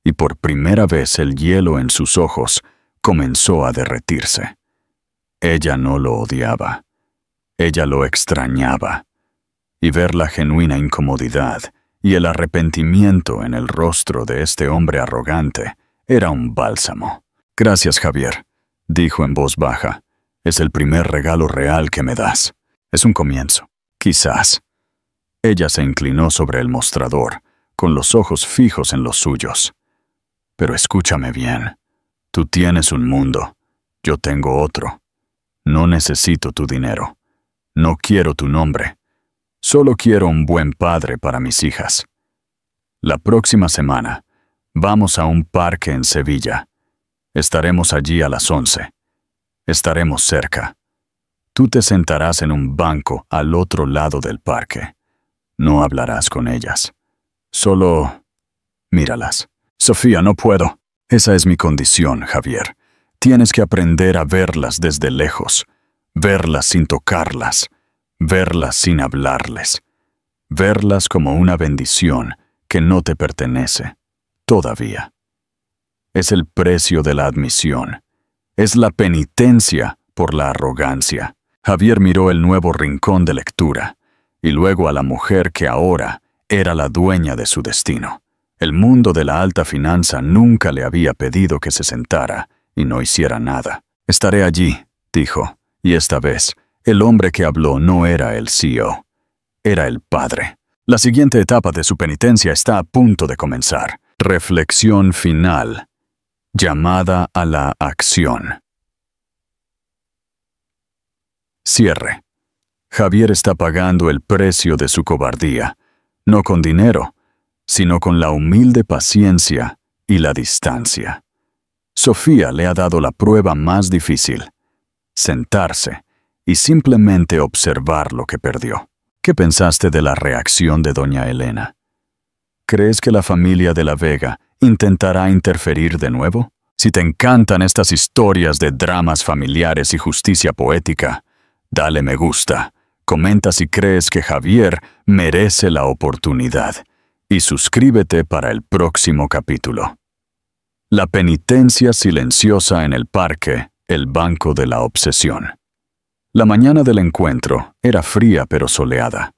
y por primera vez el hielo en sus ojos comenzó a derretirse. Ella no lo odiaba. Ella lo extrañaba, y ver la genuina incomodidad y el arrepentimiento en el rostro de este hombre arrogante era un bálsamo. «Gracias, Javier», dijo en voz baja. «Es el primer regalo real que me das. Es un comienzo. Quizás». Ella se inclinó sobre el mostrador, con los ojos fijos en los suyos. «Pero escúchame bien. Tú tienes un mundo. Yo tengo otro. No necesito tu dinero. No quiero tu nombre. Solo quiero un buen padre para mis hijas. La próxima semana vamos a un parque en Sevilla. Estaremos allí a las 11. Estaremos cerca. Tú te sentarás en un banco al otro lado del parque. No hablarás con ellas. Solo míralas». «Sofía, no puedo». «Esa es mi condición, Javier. Tienes que aprender a verlas desde lejos. Verlas sin tocarlas. Verlas sin hablarles. Verlas como una bendición que no te pertenece. Todavía. Es el precio de la admisión. Es la penitencia por la arrogancia». Javier miró el nuevo rincón de lectura, y luego a la mujer que ahora era la dueña de su destino. El mundo de la alta finanza nunca le había pedido que se sentara y no hiciera nada. «Estaré allí», dijo, y esta vez, el hombre que habló no era el CEO. Era el padre. La siguiente etapa de su penitencia está a punto de comenzar. Reflexión final. Llamada a la acción. Cierre. Javier está pagando el precio de su cobardía, no con dinero, sino con la humilde paciencia y la distancia. Sofía le ha dado la prueba más difícil: sentarse y simplemente observar lo que perdió. ¿Qué pensaste de la reacción de doña Elena? ¿Crees que la familia de la Vega intentará interferir de nuevo? Si te encantan estas historias de dramas familiares y justicia poética, dale me gusta, comenta si crees que Javier merece la oportunidad y suscríbete para el próximo capítulo. La penitencia silenciosa en el parque, el banco de la obsesión. La mañana del encuentro era fría pero soleada,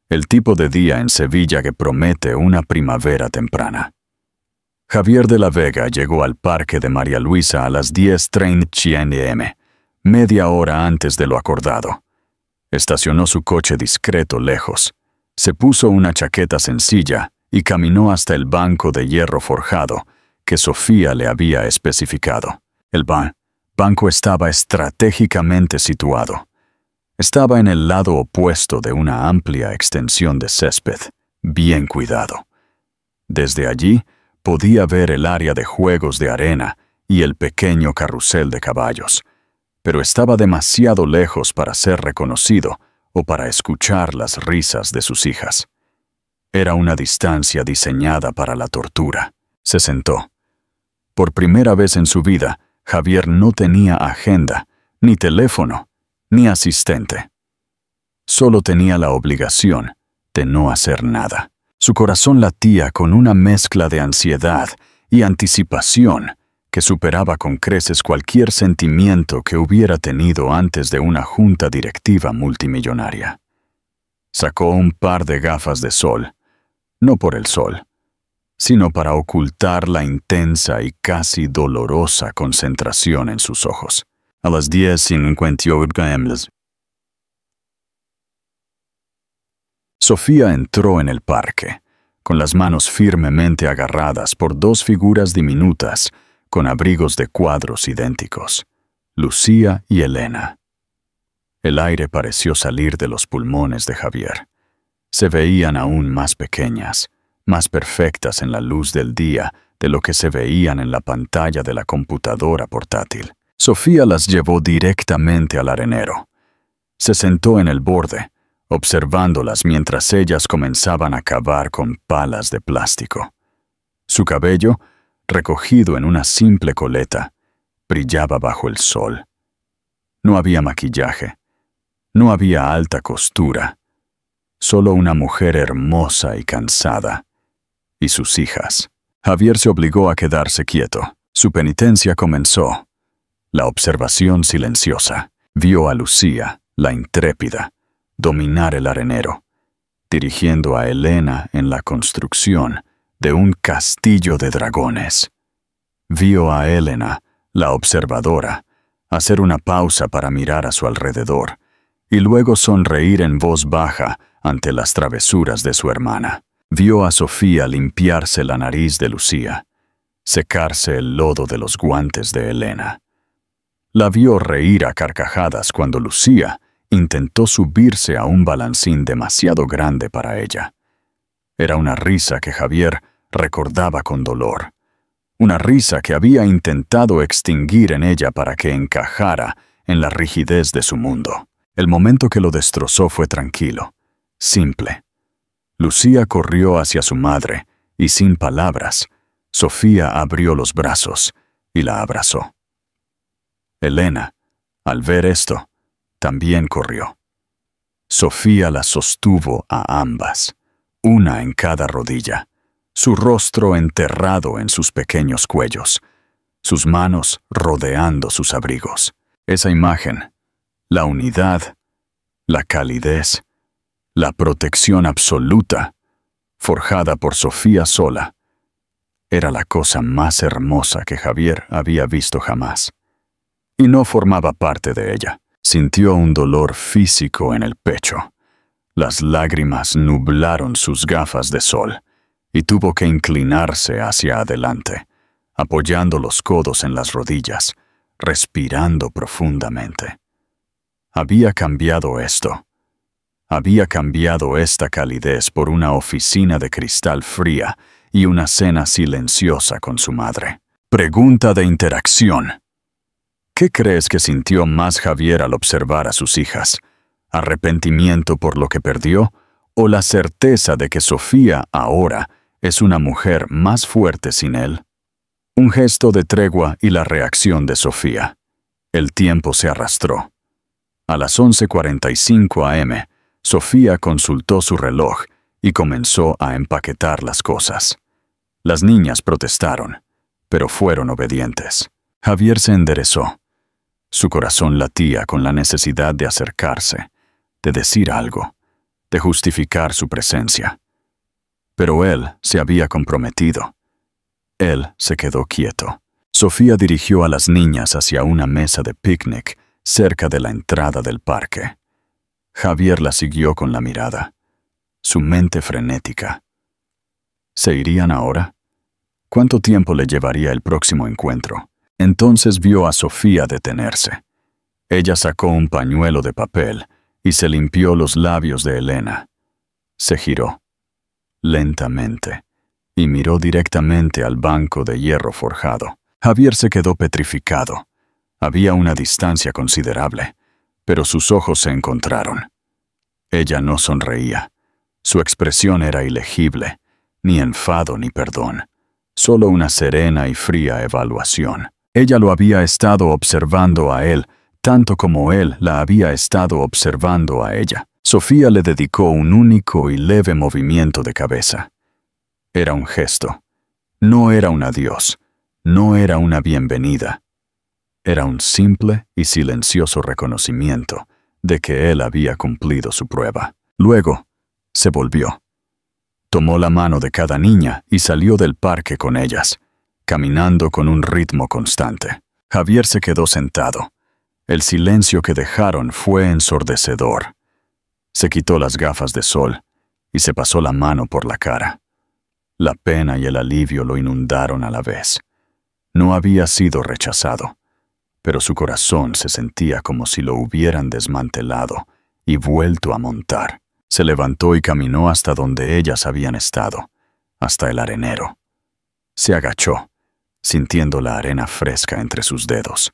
el tipo de día en Sevilla que promete una primavera temprana. Javier de la Vega llegó al parque de María Luisa a las 10:30 am, media hora antes de lo acordado. Estacionó su coche discreto lejos, se puso una chaqueta sencilla y caminó hasta el banco de hierro forjado que Sofía le había especificado. El banco estaba estratégicamente situado. Estaba en el lado opuesto de una amplia extensión de césped, bien cuidado. Desde allí podía ver el área de juegos de arena y el pequeño carrusel de caballos, pero estaba demasiado lejos para ser reconocido o para escuchar las risas de sus hijas. Era una distancia diseñada para la tortura. Se sentó. Por primera vez en su vida, Javier no tenía agenda, ni teléfono, ni asistente. Solo tenía la obligación de no hacer nada. Su corazón latía con una mezcla de ansiedad y anticipación que superaba con creces cualquier sentimiento que hubiera tenido antes de una junta directiva multimillonaria. Sacó un par de gafas de sol, no por el sol, sino para ocultar la intensa y casi dolorosa concentración en sus ojos. A las 10:58 am. Sofía entró en el parque, con las manos firmemente agarradas por dos figuras diminutas con abrigos de cuadros idénticos, Lucía y Elena. El aire pareció salir de los pulmones de Javier. Se veían aún más pequeñas, más perfectas en la luz del día de lo que se veían en la pantalla de la computadora portátil. Sofía las llevó directamente al arenero. Se sentó en el borde, observándolas mientras ellas comenzaban a cavar con palas de plástico. Su cabello, recogido en una simple coleta, brillaba bajo el sol. No había maquillaje, no había alta costura, solo una mujer hermosa y cansada, y sus hijas. Javier se obligó a quedarse quieto. Su penitencia comenzó. La observación silenciosa. Vio a Lucía, la intrépida, dominar el arenero, dirigiendo a Elena en la construcción de un castillo de dragones. Vio a Elena, la observadora, hacer una pausa para mirar a su alrededor y luego sonreír en voz baja ante las travesuras de su hermana. Vio a Sofía limpiarse la nariz de Lucía, secarse el lodo de los guantes de Elena. La vio reír a carcajadas cuando Lucía intentó subirse a un balancín demasiado grande para ella. Era una risa que Javier recordaba con dolor, una risa que había intentado extinguir en ella para que encajara en la rigidez de su mundo. El momento que lo destrozó fue tranquilo, simple. Lucía corrió hacia su madre y sin palabras, Sofía abrió los brazos y la abrazó. Elena, al ver esto, también corrió. Sofía la sostuvo a ambas, una en cada rodilla, su rostro enterrado en sus pequeños cuellos, sus manos rodeando sus abrigos. Esa imagen, la unidad, la calidez, la protección absoluta, forjada por Sofía sola, era la cosa más hermosa que Javier había visto jamás. Y no formaba parte de ella. Sintió un dolor físico en el pecho. Las lágrimas nublaron sus gafas de sol y tuvo que inclinarse hacia adelante, apoyando los codos en las rodillas, respirando profundamente. Había cambiado esto. Había cambiado esta calidez por una oficina de cristal fría y una cena silenciosa con su madre. Pregunta de interacción. ¿Qué crees que sintió más Javier al observar a sus hijas? ¿Arrepentimiento por lo que perdió o la certeza de que Sofía ahora es una mujer más fuerte sin él? Un gesto de tregua y la reacción de Sofía. El tiempo se arrastró. A las 11:45 am, Sofía consultó su reloj y comenzó a empaquetar las cosas. Las niñas protestaron, pero fueron obedientes. Javier se enderezó. Su corazón latía con la necesidad de acercarse, de decir algo, de justificar su presencia. Pero él se había comprometido. Él se quedó quieto. Sofía dirigió a las niñas hacia una mesa de picnic cerca de la entrada del parque. Javier la siguió con la mirada, su mente frenética. ¿Se irían ahora? ¿Cuánto tiempo le llevaría el próximo encuentro? Entonces vio a Sofía detenerse. Ella sacó un pañuelo de papel y se limpió los labios de Elena. Se giró, lentamente, y miró directamente al banco de hierro forjado. Javier se quedó petrificado. Había una distancia considerable, pero sus ojos se encontraron. Ella no sonreía. Su expresión era ilegible, ni enfado ni perdón, solo una serena y fría evaluación. Ella lo había estado observando a él, tanto como él la había estado observando a ella. Sofía le dedicó un único y leve movimiento de cabeza. Era un gesto. No era un adiós. No era una bienvenida. Era un simple y silencioso reconocimiento de que él había cumplido su prueba. Luego, se volvió. Tomó la mano de cada niña y salió del parque con ellas, caminando con un ritmo constante. Javier se quedó sentado. El silencio que dejaron fue ensordecedor. Se quitó las gafas de sol y se pasó la mano por la cara. La pena y el alivio lo inundaron a la vez. No había sido rechazado, pero su corazón se sentía como si lo hubieran desmantelado y vuelto a montar. Se levantó y caminó hasta donde ellas habían estado, hasta el arenero. Se agachó, sintiendo la arena fresca entre sus dedos.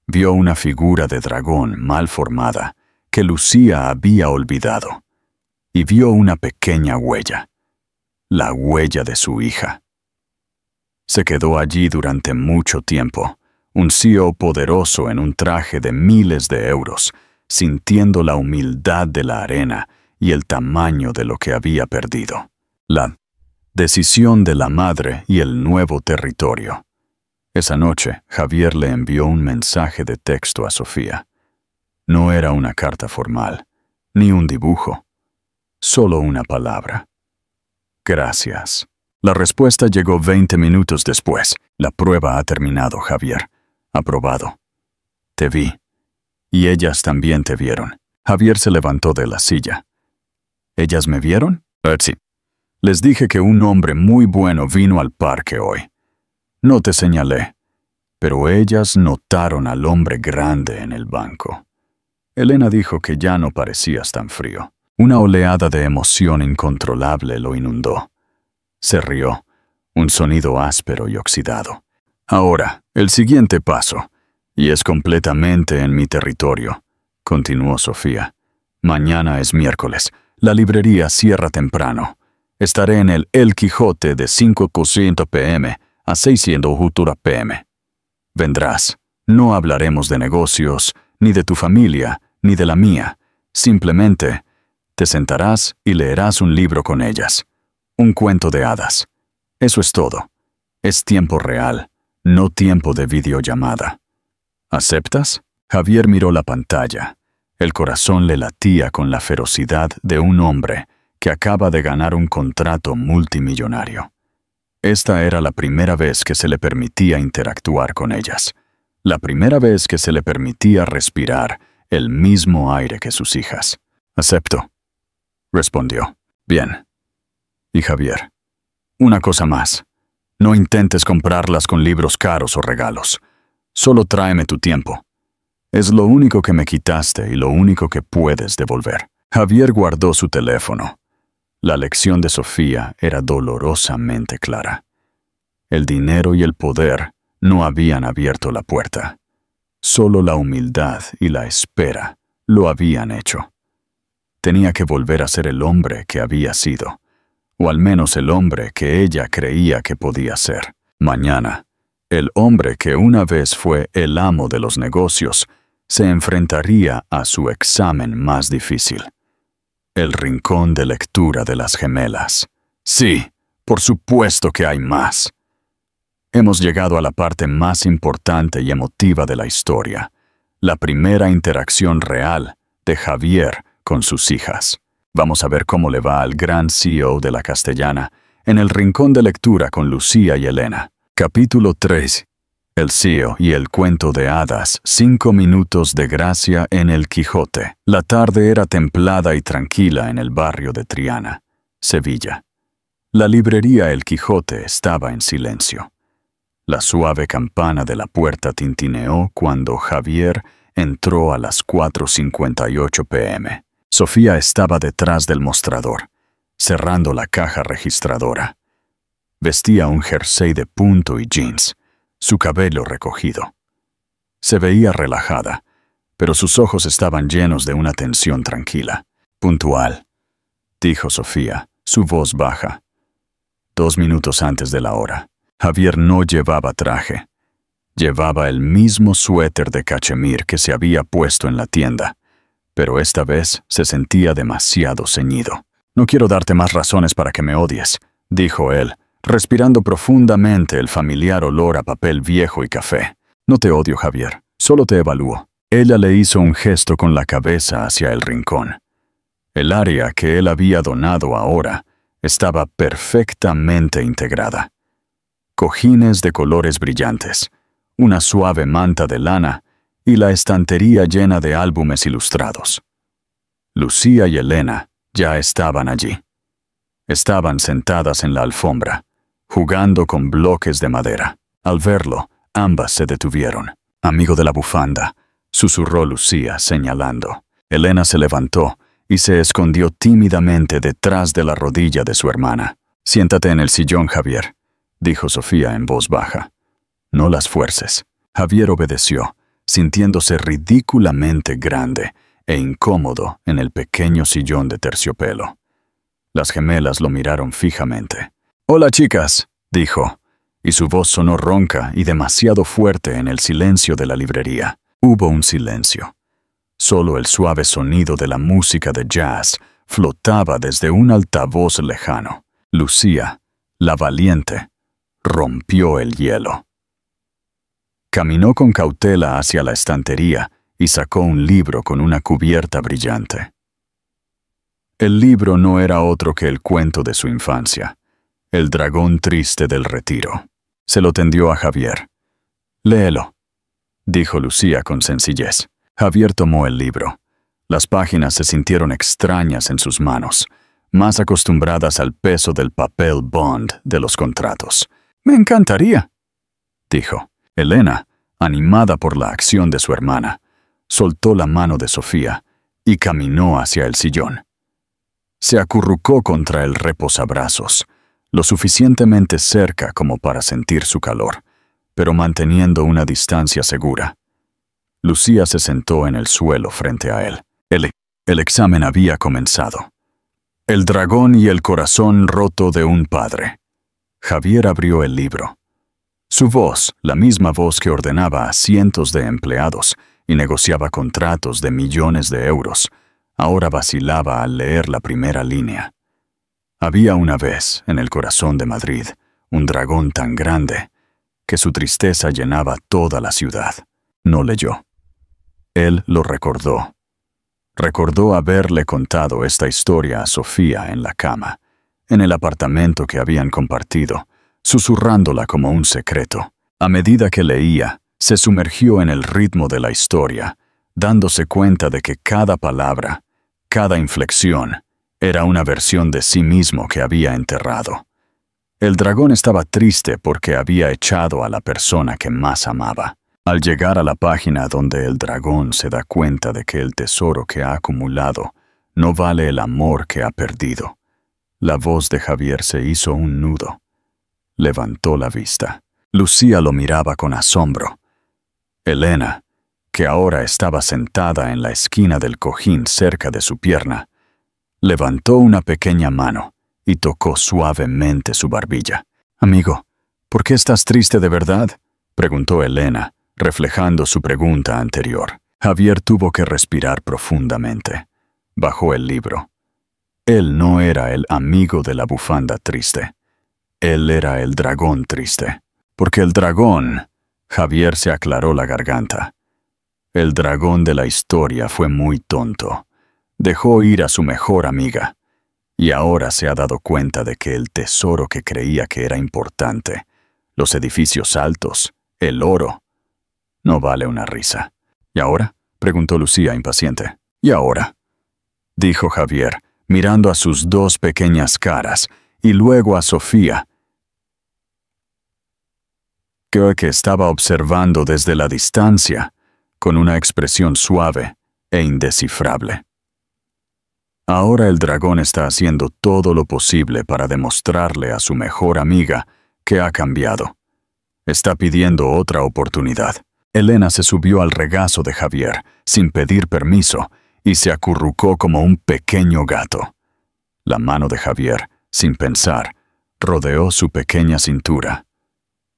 Vio una figura de dragón mal formada que Lucía había olvidado, y vio una pequeña huella, la huella de su hija. Se quedó allí durante mucho tiempo, un CEO poderoso en un traje de miles de euros, sintiendo la humildad de la arena y el tamaño de lo que había perdido. La decisión de la madre y el nuevo territorio. Esa noche, Javier le envió un mensaje de texto a Sofía. No era una carta formal, ni un dibujo, solo una palabra. Gracias. La respuesta llegó 20 minutos después. La prueba ha terminado, Javier. Aprobado. Te vi. Y ellas también te vieron. Javier se levantó de la silla. ¿Ellas me vieron? Sí. Les dije que un hombre muy bueno vino al parque hoy. No te señalé, pero ellas notaron al hombre grande en el banco. Elena dijo que ya no parecías tan frío. Una oleada de emoción incontrolable lo inundó. Se rió, un sonido áspero y oxidado. Ahora, el siguiente paso, y es completamente en mi territorio, continuó Sofía. Mañana es miércoles. La librería cierra temprano. Estaré en el Quijote de 5:00 p.m. a 6:00 p.m. Vendrás. No hablaremos de negocios, ni de tu familia, ni de la mía. Simplemente te sentarás y leerás un libro con ellas. Un cuento de hadas. Eso es todo. Es tiempo real, no tiempo de videollamada. ¿Aceptas? Javier miró la pantalla. El corazón le latía con la ferocidad de un hombre que acaba de ganar un contrato multimillonario. Esta era la primera vez que se le permitía interactuar con ellas. La primera vez que se le permitía respirar el mismo aire que sus hijas. Acepto, respondió. Bien. Y Javier, una cosa más. No intentes comprarlas con libros caros o regalos. Solo tráeme tu tiempo. Es lo único que me quitaste y lo único que puedes devolver. Javier guardó su teléfono. La lección de Sofía era dolorosamente clara. El dinero y el poder no habían abierto la puerta. Solo la humildad y la espera lo habían hecho. Tenía que volver a ser el hombre que había sido, o al menos el hombre que ella creía que podía ser. Mañana, el hombre que una vez fue el amo de los negocios se enfrentaría a su examen más difícil. El rincón de lectura de las gemelas. Sí, por supuesto que hay más. Hemos llegado a la parte más importante y emotiva de la historia, la primera interacción real de Javier con sus hijas. Vamos a ver cómo le va al gran CEO de la Castellana en el rincón de lectura con Lucía y Elena. Capítulo 3. El CEO y el cuento de hadas, 5 minutos de gracia en el Quijote. La tarde era templada y tranquila en el barrio de Triana, Sevilla. La librería El Quijote estaba en silencio. La suave campana de la puerta tintineó cuando Javier entró a las 4:58 p.m. Sofía estaba detrás del mostrador, cerrando la caja registradora. Vestía un jersey de punto y jeans, su cabello recogido. Se veía relajada, pero sus ojos estaban llenos de una tensión tranquila. «Puntual», dijo Sofía, su voz baja. 2 minutos antes de la hora. Javier no llevaba traje. Llevaba el mismo suéter de cachemir que se había puesto en la tienda, pero esta vez se sentía demasiado ceñido. «No quiero darte más razones para que me odies», dijo él, respirando profundamente el familiar olor a papel viejo y café. «No te odio, Javier, solo te evalúo». Ella le hizo un gesto con la cabeza hacia el rincón. El área que él había donado ahora estaba perfectamente integrada. Cojines de colores brillantes, una suave manta de lana y la estantería llena de álbumes ilustrados. Lucía y Elena ya estaban allí. Estaban sentadas en la alfombra, jugando con bloques de madera. Al verlo, ambas se detuvieron. «Amigo de la bufanda», susurró Lucía, señalando. Elena se levantó y se escondió tímidamente detrás de la rodilla de su hermana. «Siéntate en el sillón, Javier», dijo Sofía en voz baja. «No las fuerces». Javier obedeció, sintiéndose ridículamente grande e incómodo en el pequeño sillón de terciopelo. Las gemelas lo miraron fijamente. «Hola, chicas», dijo, y su voz sonó ronca y demasiado fuerte en el silencio de la librería. Hubo un silencio. Solo el suave sonido de la música de jazz flotaba desde un altavoz lejano. Lucía, la valiente, rompió el hielo. Caminó con cautela hacia la estantería y sacó un libro con una cubierta brillante. El libro no era otro que el cuento de su infancia, El dragón triste del retiro. Se lo tendió a Javier. «Léelo», dijo Lucía con sencillez. Javier tomó el libro. Las páginas se sintieron extrañas en sus manos, más acostumbradas al peso del papel bond de los contratos. «Me encantaría», dijo. Elena, animada por la acción de su hermana, soltó la mano de Sofía y caminó hacia el sillón. Se acurrucó contra el reposabrazos, lo suficientemente cerca como para sentir su calor, pero manteniendo una distancia segura. Lucía se sentó en el suelo frente a él. El examen había comenzado. El dragón y el corazón roto de un padre. Javier abrió el libro. Su voz, la misma voz que ordenaba a cientos de empleados y negociaba contratos de millones de euros, ahora vacilaba al leer la primera línea. Había una vez, en el corazón de Madrid, un dragón tan grande que su tristeza llenaba toda la ciudad. No leyó. Él lo recordó. Recordó haberle contado esta historia a Sofía en la cama, en el apartamento que habían compartido, susurrándola como un secreto. A medida que leía, se sumergió en el ritmo de la historia, dándose cuenta de que cada palabra, cada inflexión, era una versión de sí mismo que había enterrado. El dragón estaba triste porque había echado a la persona que más amaba. Al llegar a la página donde el dragón se da cuenta de que el tesoro que ha acumulado no vale el amor que ha perdido, la voz de Javier se hizo un nudo. Levantó la vista. Lucía lo miraba con asombro. Elena, que ahora estaba sentada en la esquina del cojín cerca de su pierna, levantó una pequeña mano y tocó suavemente su barbilla. «Amigo, ¿por qué estás triste de verdad?», preguntó Elena, reflejando su pregunta anterior. Javier tuvo que respirar profundamente. Bajó el libro. Él no era el amigo de la bufanda triste. Él era el dragón triste. Porque el dragón... Javier se aclaró la garganta. El dragón de la historia fue muy tonto. Dejó ir a su mejor amiga. Y ahora se ha dado cuenta de que el tesoro que creía que era importante, los edificios altos, el oro, no vale una risa. ¿Y ahora?, preguntó Lucía impaciente. «¿Y ahora?», dijo Javier, mirando a sus dos pequeñas caras y luego a Sofía, que estaba observando desde la distancia, con una expresión suave e indescifrable. Ahora el dragón está haciendo todo lo posible para demostrarle a su mejor amiga que ha cambiado. Está pidiendo otra oportunidad. Elena se subió al regazo de Javier, sin pedir permiso, y se acurrucó como un pequeño gato. La mano de Javier, sin pensar, rodeó su pequeña cintura.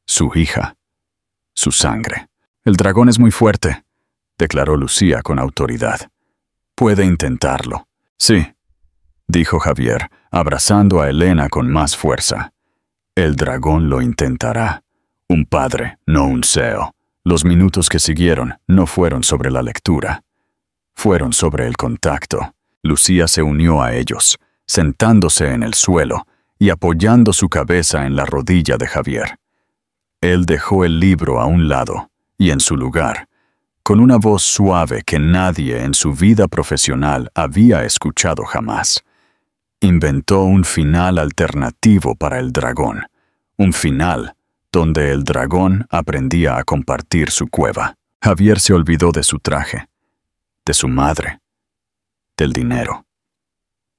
Su hija. Su sangre. «El dragón es muy fuerte», declaró Lucía con autoridad. «Puede intentarlo». «Sí», dijo Javier, abrazando a Elena con más fuerza. «El dragón lo intentará. Un padre, no un CEO». Los minutos que siguieron no fueron sobre la lectura. Fueron sobre el contacto. Lucía se unió a ellos, sentándose en el suelo y apoyando su cabeza en la rodilla de Javier. Él dejó el libro a un lado y en su lugar, con una voz suave que nadie en su vida profesional había escuchado jamás, inventó un final alternativo para el dragón, un final donde el dragón aprendía a compartir su cueva. Javier se olvidó de su traje, de su madre, del dinero.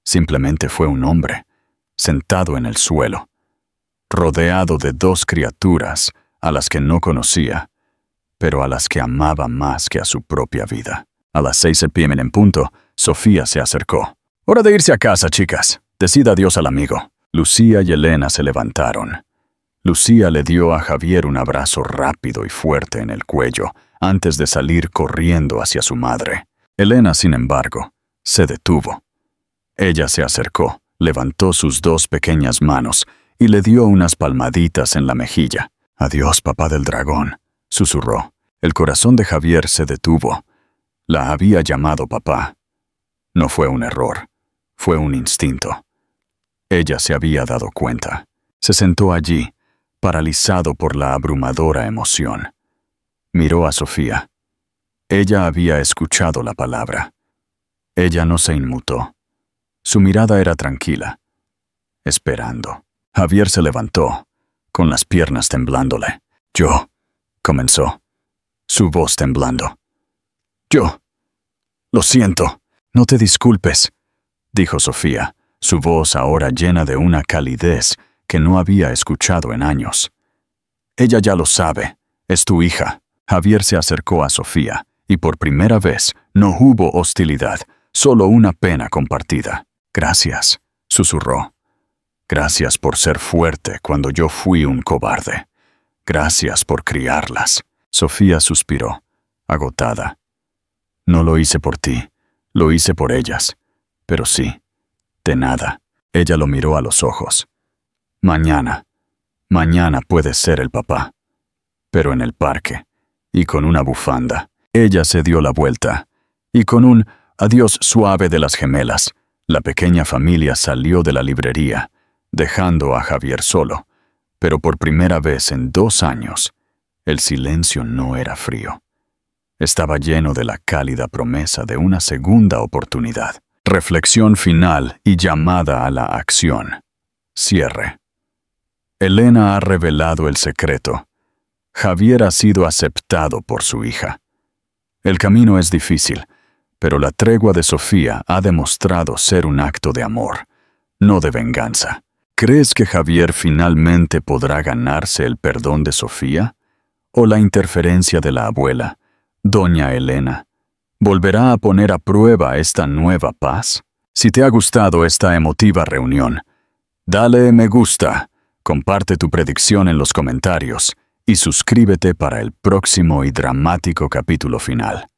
Simplemente fue un hombre, sentado en el suelo, rodeado de dos criaturas a las que no conocía, pero a las que amaba más que a su propia vida. A las 6 p.m. en punto, Sofía se acercó. «Hora de irse a casa, chicas. Decid adiós al amigo». Lucía y Elena se levantaron. Lucía le dio a Javier un abrazo rápido y fuerte en el cuello antes de salir corriendo hacia su madre. Elena, sin embargo, se detuvo. Ella se acercó, levantó sus dos pequeñas manos y le dio unas palmaditas en la mejilla. «Adiós, papá del dragón», susurró. El corazón de Javier se detuvo. La había llamado papá. No fue un error, fue un instinto. Ella se había dado cuenta. Se sentó allí, paralizado por la abrumadora emoción. Miró a Sofía. Ella había escuchado la palabra. Ella no se inmutó. Su mirada era tranquila, esperando. Javier se levantó, con las piernas temblándole. «Yo», comenzó, su voz temblando. «Yo. Lo siento». «No te disculpes», dijo Sofía, su voz ahora llena de una calidez que no había escuchado en años. «Ella ya lo sabe. Es tu hija». Javier se acercó a Sofía, y por primera vez no hubo hostilidad, solo una pena compartida. «Gracias», susurró. «Gracias por ser fuerte cuando yo fui un cobarde. Gracias por criarlas». Sofía suspiró, agotada. «No lo hice por ti, lo hice por ellas. Pero sí, de nada». Ella lo miró a los ojos. Mañana puedes ser el papá. Pero en el parque, y con una bufanda». Ella se dio la vuelta, y con un adiós suave de las gemelas, la pequeña familia salió de la librería, dejando a Javier solo. Pero por primera vez en 2 años, el silencio no era frío. Estaba lleno de la cálida promesa de una segunda oportunidad. Reflexión final y llamada a la acción. Cierre. Elena ha revelado el secreto. Javier ha sido aceptado por su hija. El camino es difícil, pero la tregua de Sofía ha demostrado ser un acto de amor, no de venganza. ¿Crees que Javier finalmente podrá ganarse el perdón de Sofía? ¿O la interferencia de la abuela, doña Elena, volverá a poner a prueba esta nueva paz? Si te ha gustado esta emotiva reunión, dale me gusta, comparte tu predicción en los comentarios y suscríbete para el próximo y dramático capítulo final.